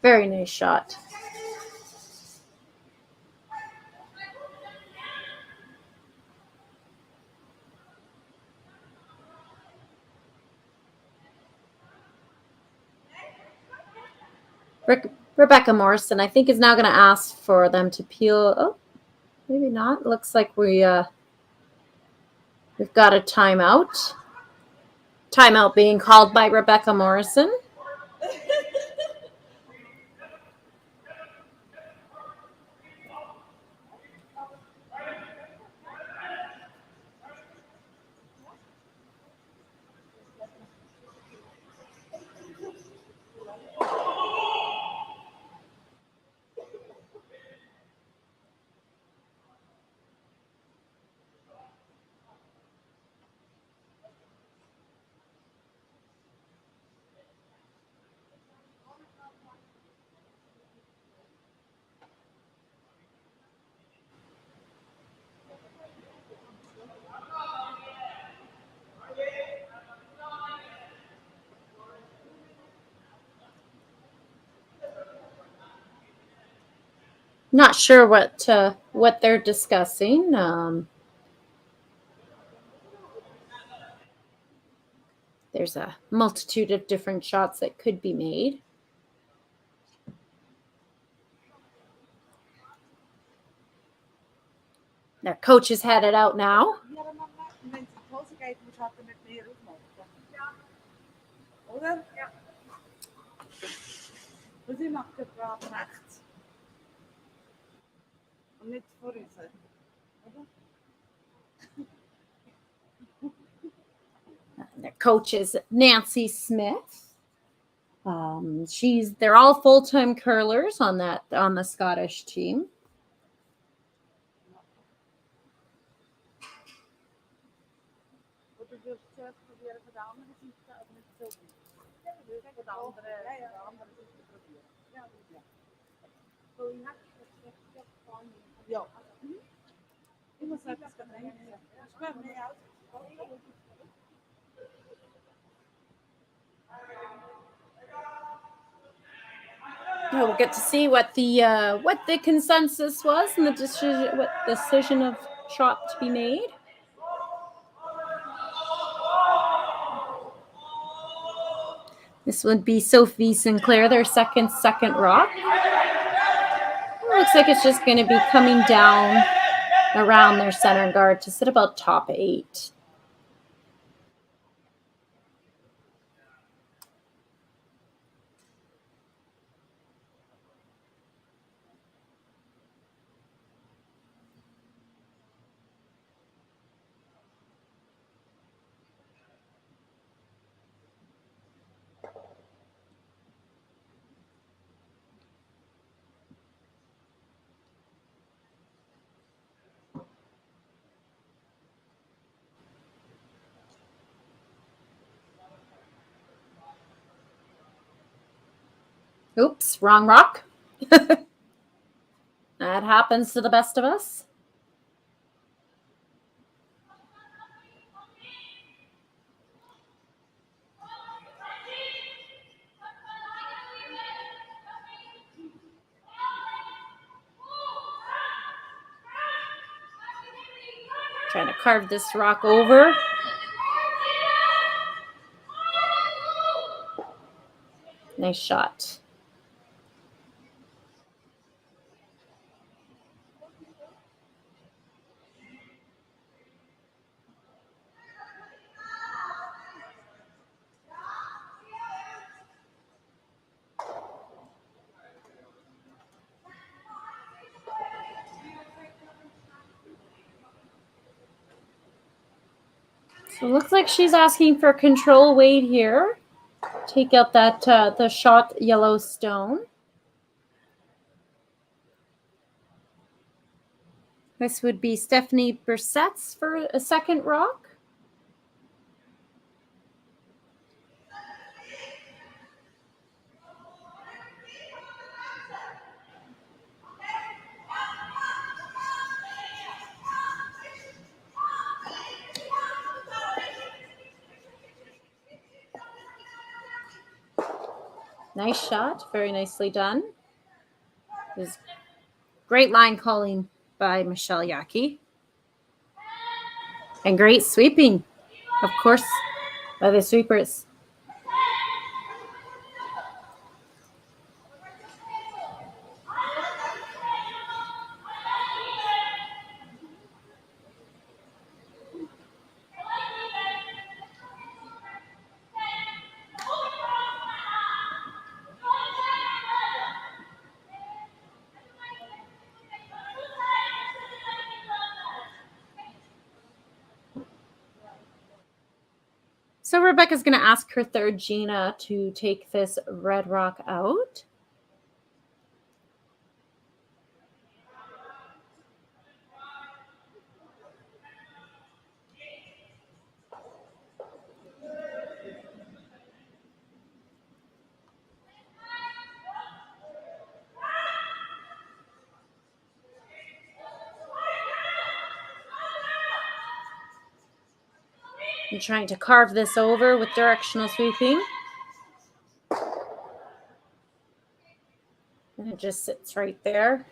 Very nice shot. Rebecca Morrison, I think, is now going to ask for them to peel. Oh, Maybe not. Looks like we've got a timeout. Timeout being called by Rebecca Morrison. Not sure what they're discussing. There's a multitude of different shots that could be made. Their coach is headed out now. Their coach is Nancy Smith. They're all full-time curlers on the Scottish team. We'll get to see what the consensus was and what decision of shot to be made. This would be Sophie Sinclair, their second rock. It looks like it's just going to be coming down around their center guard to sit about top 8. Oops, wrong rock. That happens to the best of us. Trying to carve this rock over. Nice shot. So it looks like she's asking for control weight here. Take out that the shot yellow stone. This would be Stephanie Brissett's for a second rock. Nice shot. Very nicely done. There's great line calling by Michele Jaeggi. And great sweeping, of course, by the sweepers. Rebecca's going to ask her third Gina to take this red rock out. I'm trying to carve this over with directional sweeping. And it just sits right there.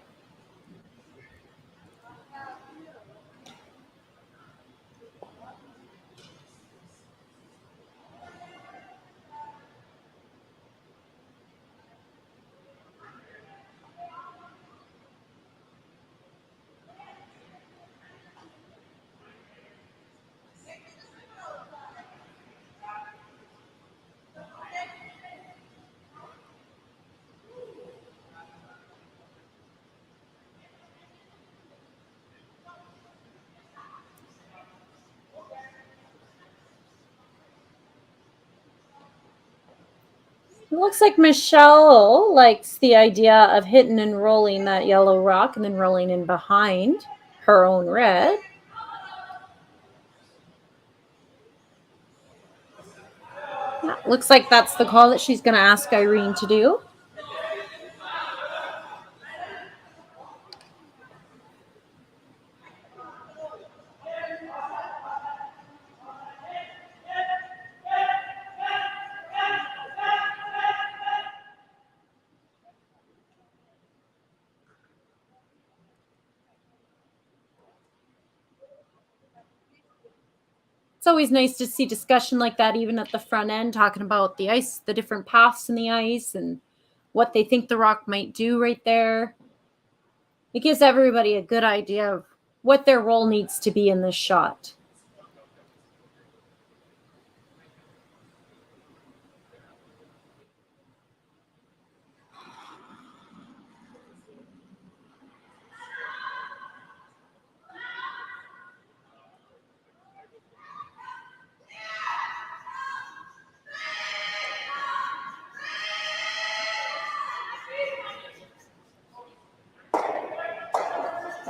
It looks like Michele likes the idea of hitting and rolling that yellow rock and then rolling in behind her own red. Yeah, looks like that's the call that she's going to ask Irene to do. It's always nice to see discussion like that, even at the front end, talking about the ice, the different paths in the ice, and what they think the rock might do right there. It gives everybody a good idea of what their role needs to be in this shot.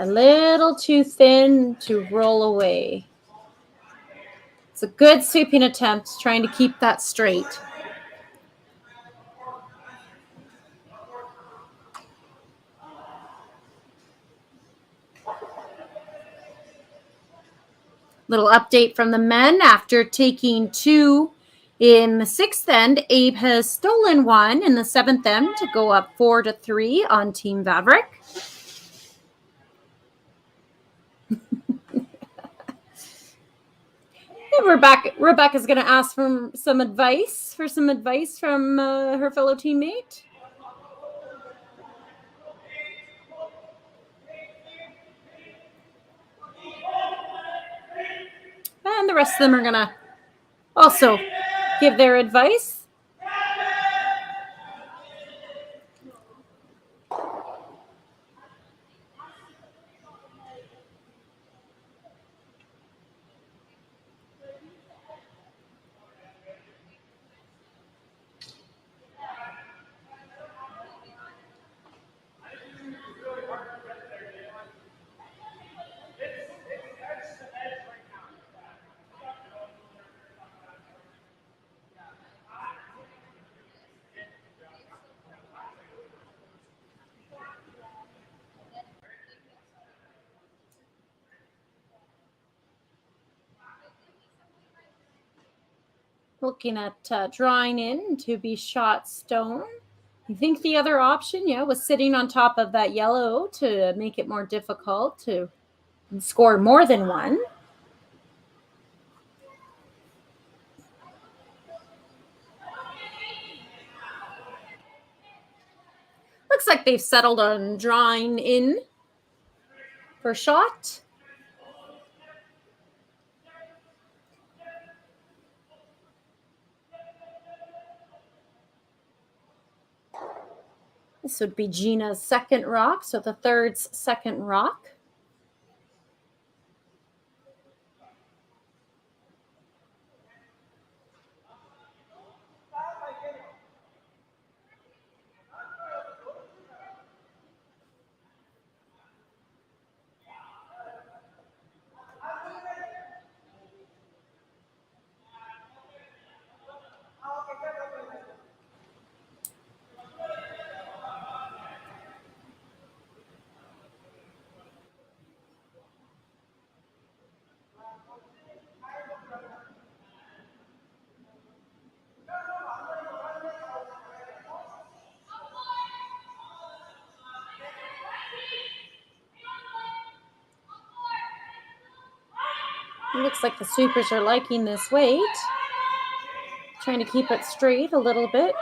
A little too thin to roll away. It's a good sweeping attempt, trying to keep that straight. Little update from the men. After taking 2 in the 6th end, Abe has stolen 1 in the 7th end to go up 4-3 on Team Vavrick. Rebecca's going to ask for some advice from her fellow teammate. And the rest of them are going to also give their advice. Looking at drawing in to be shot stone. I think the other option, was sitting on top of that yellow to make it more difficult to score more than 1. Looks like they've settled on drawing in for shot. This would be Gina's second rock, so the third's second rock. It looks like the sweepers are liking this weight. Trying to keep it straight a little bit.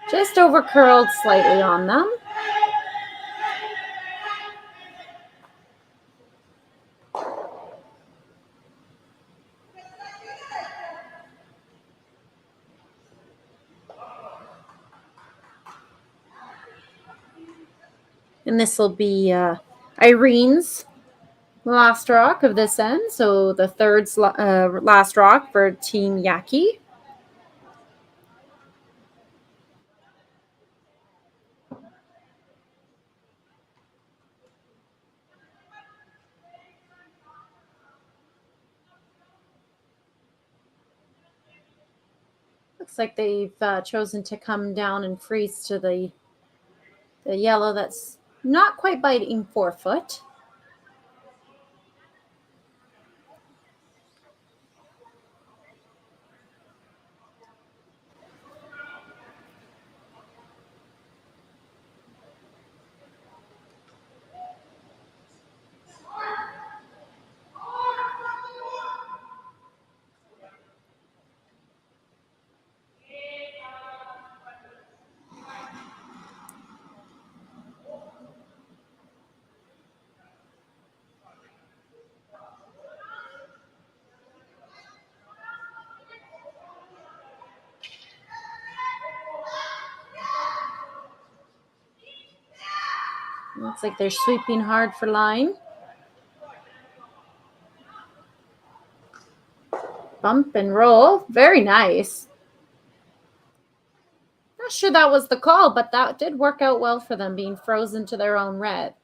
Just over curled slightly on them. And this will be Irene's last rock of this end. So the third last rock for Team Jaeggi. Looks like they've chosen to come down and freeze to the yellow that's not quite biting 4-foot. Looks like they're sweeping hard for line. Bump and roll. Very nice. Not sure that was the call, but that did work out well for them, being frozen to their own red.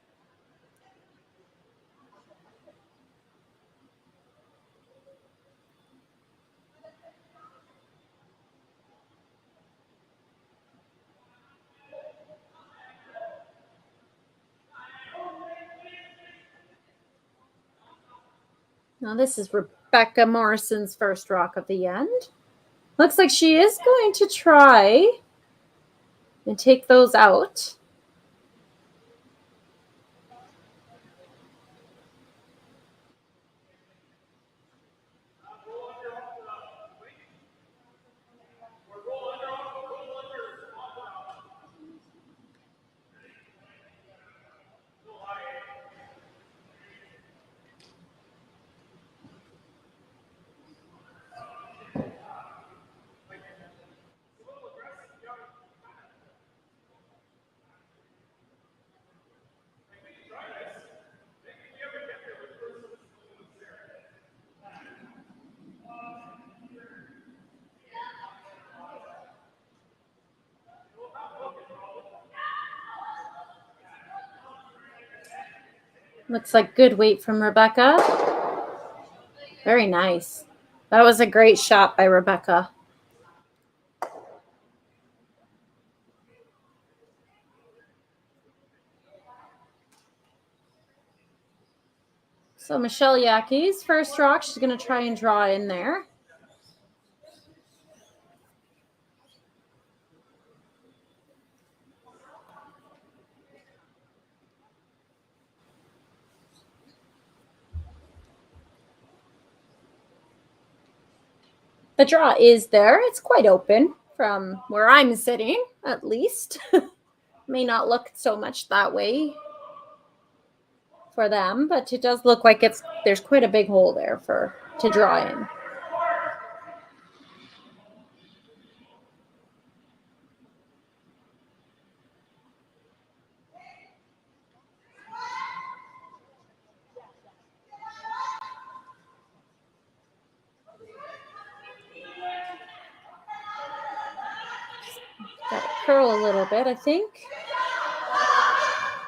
Now this is Rebecca Morrison's first rock of the end. Looks like she is going to try and take those out. Looks like good weight from Rebecca. Very nice. That was a great shot by Rebecca. So Michele Jaeggi's first rock, she's going to try and draw in there. The draw is there. It's quite open from where I'm sitting, at least. May not look so much that way for them, but it does look like there's quite a big hole there to draw in. Got to curl a little bit, I think.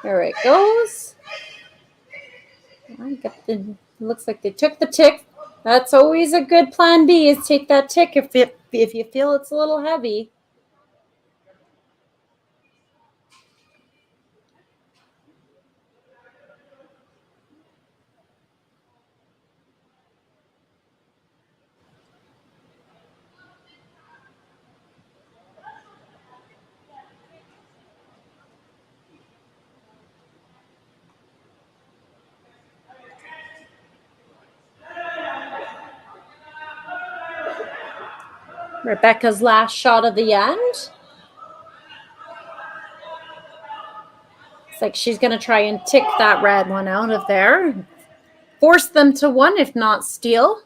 There it goes. Looks like they took the tick. That's always a good plan B, is take that tick if you feel it's a little heavy. Rebecca's last shot of the end. It's like she's going to try and tick that red one out of there. Force them to one, if not steal.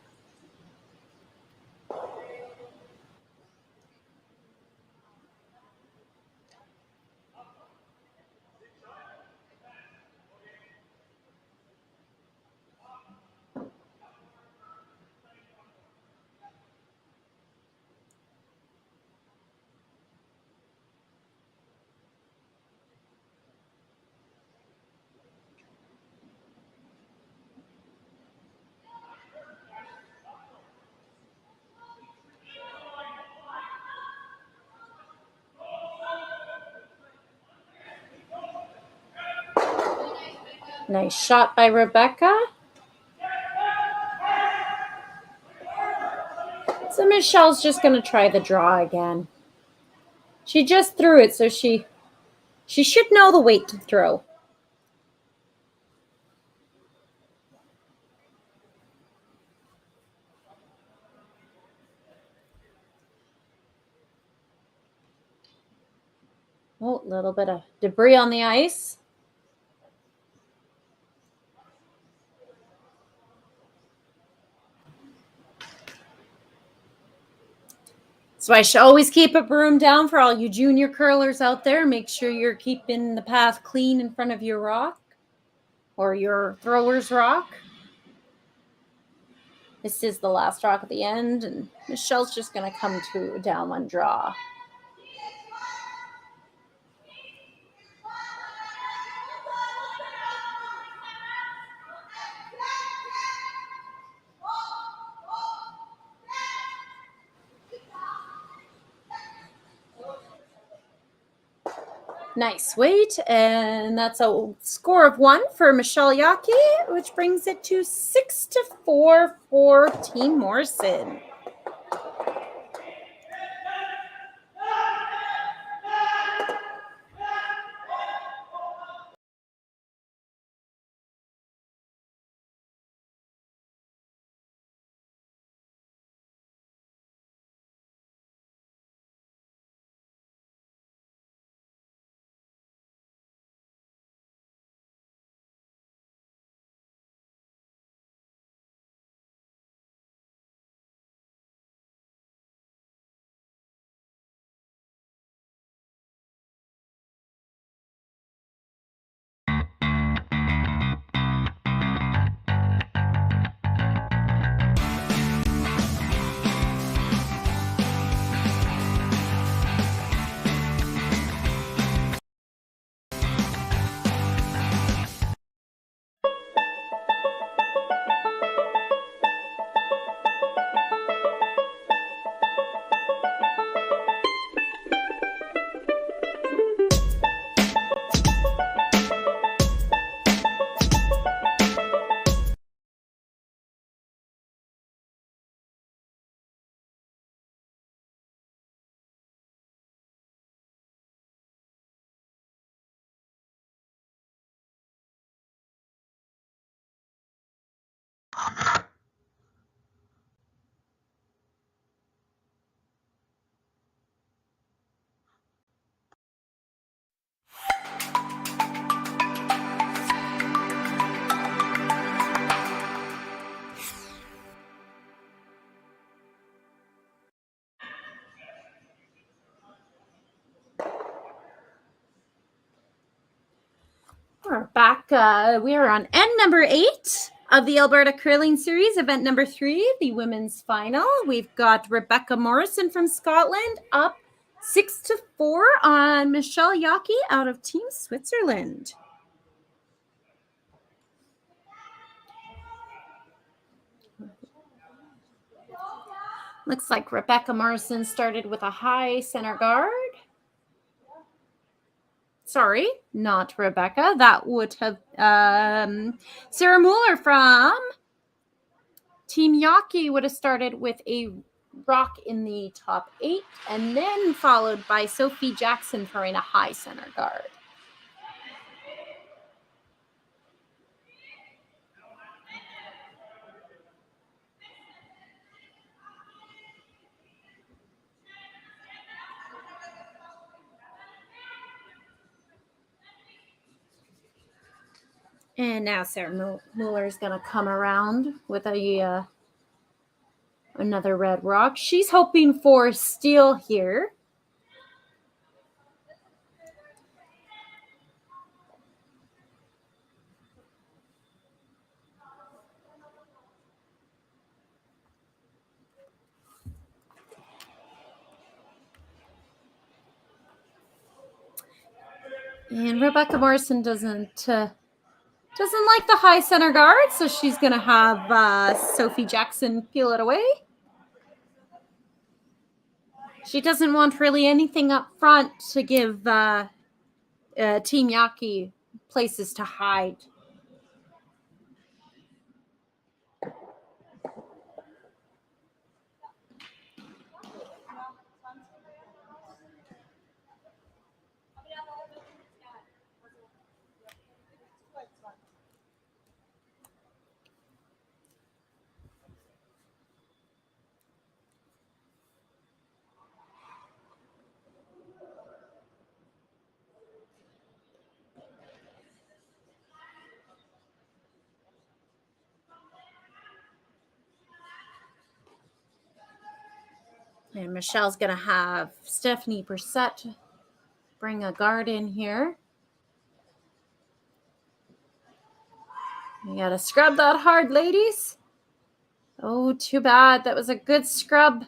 Nice shot by Rebecca. So Michelle's just going to try the draw again. She just threw it, so she should know the weight to throw. Oh, a little bit of debris on the ice. So I should always keep a broom down for all you junior curlers out there. Make sure you're keeping the path clean in front of your rock or your thrower's rock. This is the last rock at the end, and Michelle's just going to come to a down one draw. Nice weight, and that's a score of 1 for Michele Jaeggi, which brings it to 6-4 for Team Morrison. We're back. We are on end number 8 of the Alberta Curling Series, event number 3, the women's final. We've got Rebecca Morrison from Scotland up 6-4 on Michele Jaeggi out of Team Switzerland. Looks like Rebecca Morrison started with a high center guard. Sorry, not Rebecca. That would have Sarah Mueller from Team Jaeggi would have started with a rock in the top 8 and then followed by Sophie Jackson throwing a high center guard. And now Sarah Mueller is going to come around with a another red rock. She's hoping for steal here. And Rebecca Morrison doesn't like the high center guard, so she's going to have Sophie Jackson peel it away. She doesn't want really anything up front to give Team Yaki places to hide. And Michelle's going to have Stephanie Brissett bring a guard in here. You got to scrub that hard, ladies. Oh, too bad. That was a good scrub.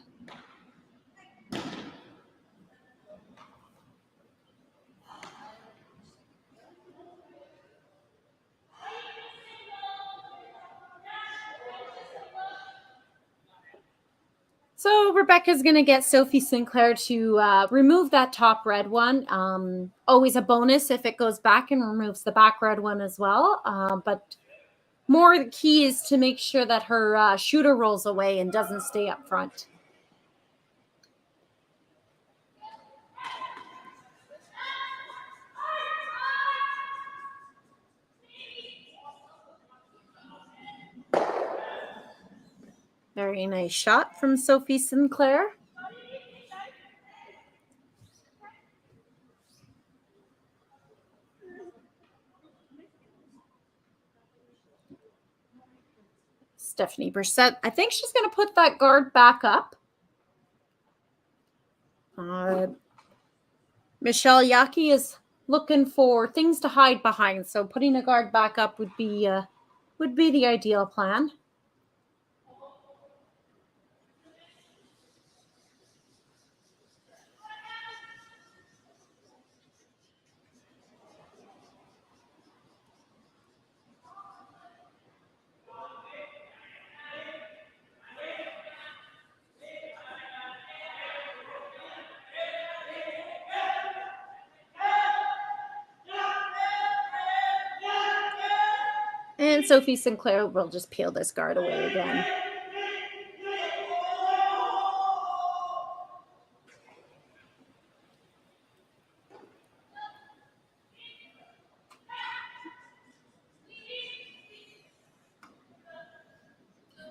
So Rebecca's going to get Sophie Sinclair to remove that top red one. Always a bonus if it goes back and removes the back red one as well. But more the key is to make sure that her shooter rolls away and doesn't stay up front. Very nice shot from Sophie Sinclair. Stephanie Brissett, I think she's going to put that guard back up. Michele Jaeggi is looking for things to hide behind, so putting a guard back up would be the ideal plan. And Sophie Sinclair will just peel this guard away again.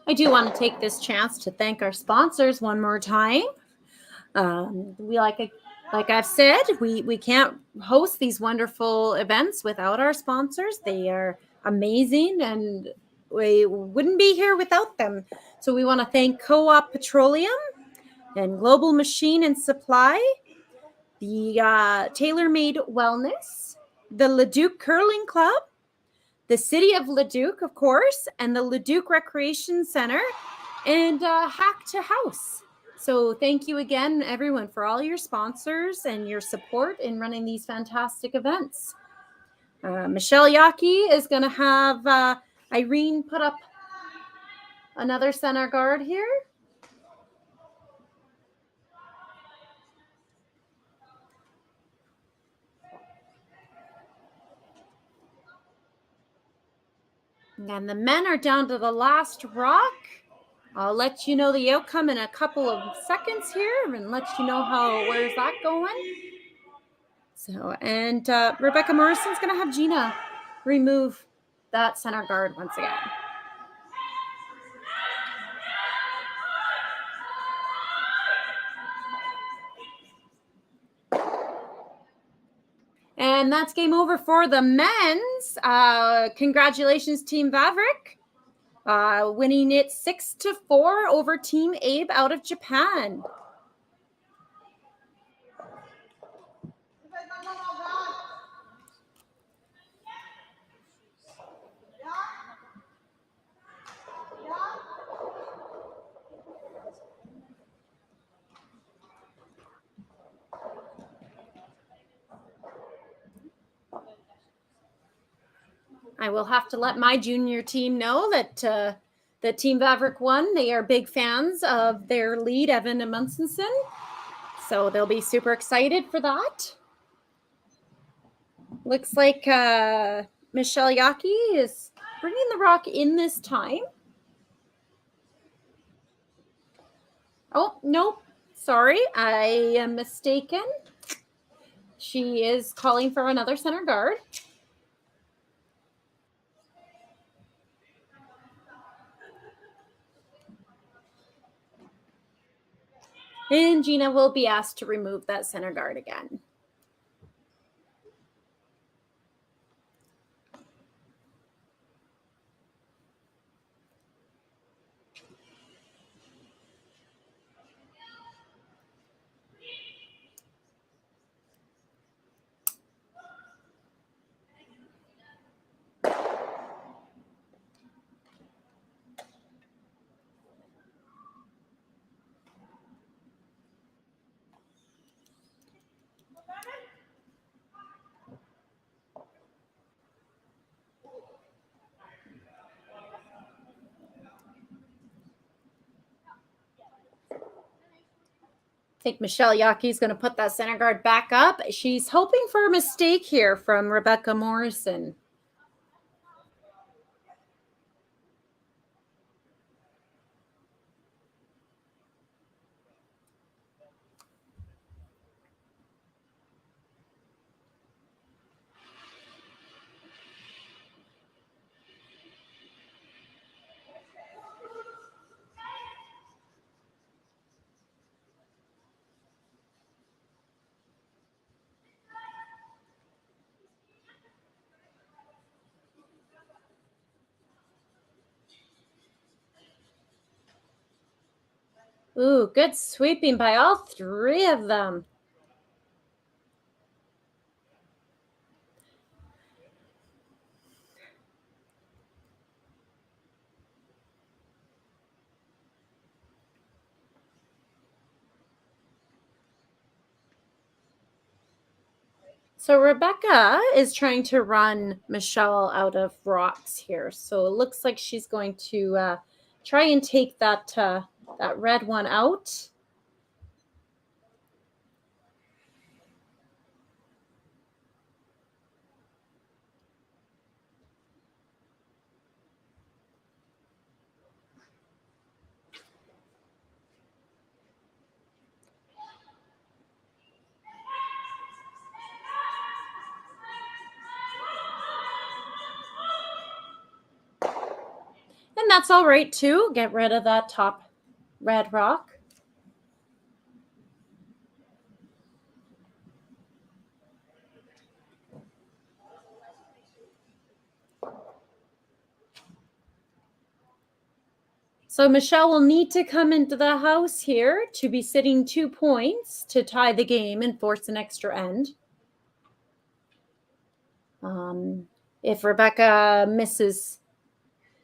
I do want to take this chance to thank our sponsors one more time. Like I've said, we can't host these wonderful events without our sponsors. They are amazing, and we wouldn't be here without them. So we want to thank Co-op Petroleum and Global Machine and Supply, the TaylorMade Wellness, the Leduc Curling Club, the City of Leduc, of course, and the Leduc Recreation Center, and Hack to House. So thank you again, everyone, for all your sponsors and your support in running these fantastic events. Michele Jaeggi is going to have Irene put up another center guard here. And the men are down to the last rock. I'll let you know the outcome in a couple of seconds here and let you know where's that going. So, and Rebecca Morrison's going to have Gina remove that center guard once again. And that's game over for the men's. Congratulations, Team Vavrick. Winning it 6-4 over Team Abe out of Japan. I will have to let my junior team know that Team Vavrick won. They are big fans of their lead, Evan Amundsen. So they'll be super excited for that. Looks like Michele Jaeggi is bringing the rock in this time. Oh, nope. Sorry, I am mistaken. She is calling for another center guard. And Gina will be asked to remove that center guard again. I think Michele Jaeggi is going to put that center guard back up. She's hoping for a mistake here from Rebecca Morrison. Ooh, good sweeping by all three of them. So Rebecca is trying to run Michele out of rocks here. So it looks like she's going to try and take that red one out. And that's all right too. Get rid of that top red rock. So Michele will need to come into the house here to be sitting 2 points to tie the game and force an extra end. If Rebecca misses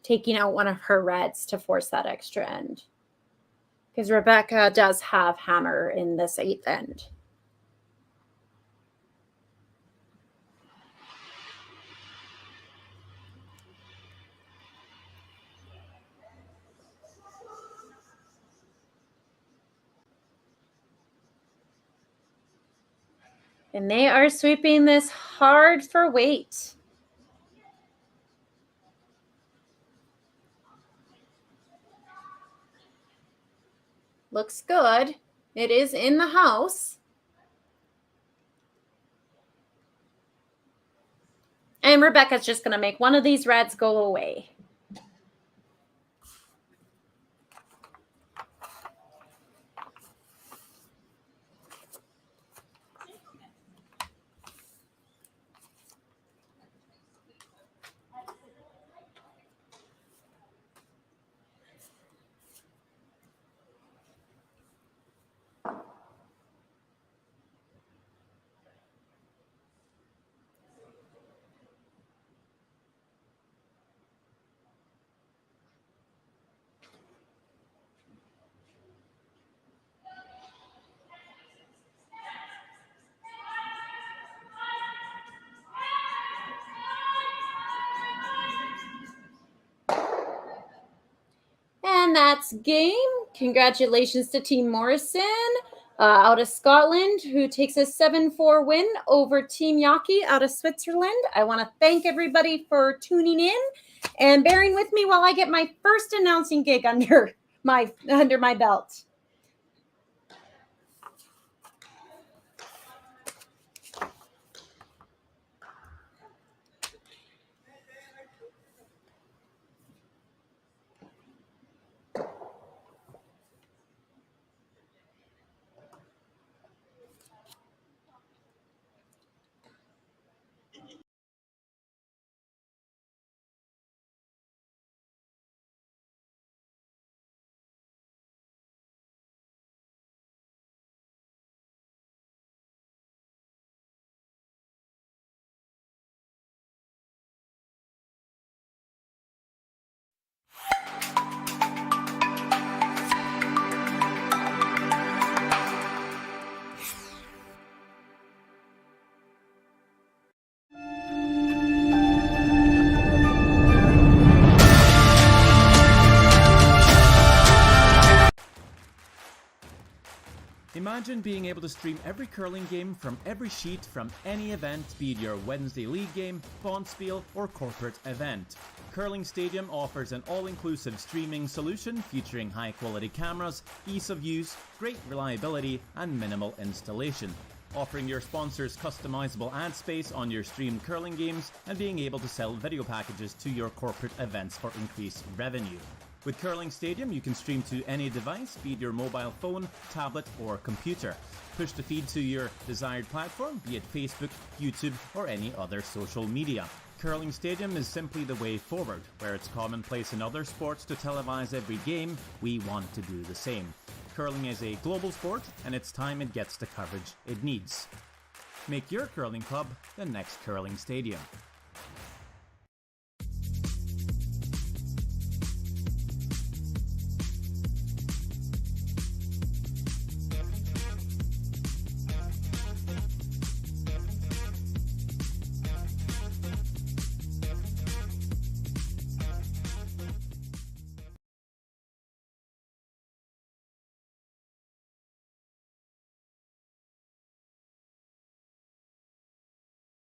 taking out one of her reds to force that extra end. Because Rebecca does have hammer in this 8th end. And they are sweeping this hard for weight. Looks good. It is in the house. And Rebecca's just going to make one of these reds go away. And that's game. Congratulations to Team Morrison out of Scotland, who takes a 7-4 win over Team Yaki out of Switzerland. I want to thank everybody for tuning in and bearing with me while I get my first announcing gig under my belt. Imagine being able to stream every curling game from every sheet from any event, be it your Wednesday league game, Bonspiel, or corporate event. Curling Stadium offers an all-inclusive streaming solution featuring high-quality cameras, ease of use, great reliability, and minimal installation. Offering your sponsors customizable ad space on your streamed curling games and being able to sell video packages to your corporate events for increased revenue. With Curling Stadium, you can stream to any device, be it your mobile phone, tablet, or computer. Push the feed to your desired platform, be it Facebook, YouTube, or any other social media. Curling Stadium is simply the way forward. Where it's commonplace in other sports to televise every game, we want to do the same. Curling is a global sport, and it's time it gets the coverage it needs. Make your curling club the next Curling Stadium.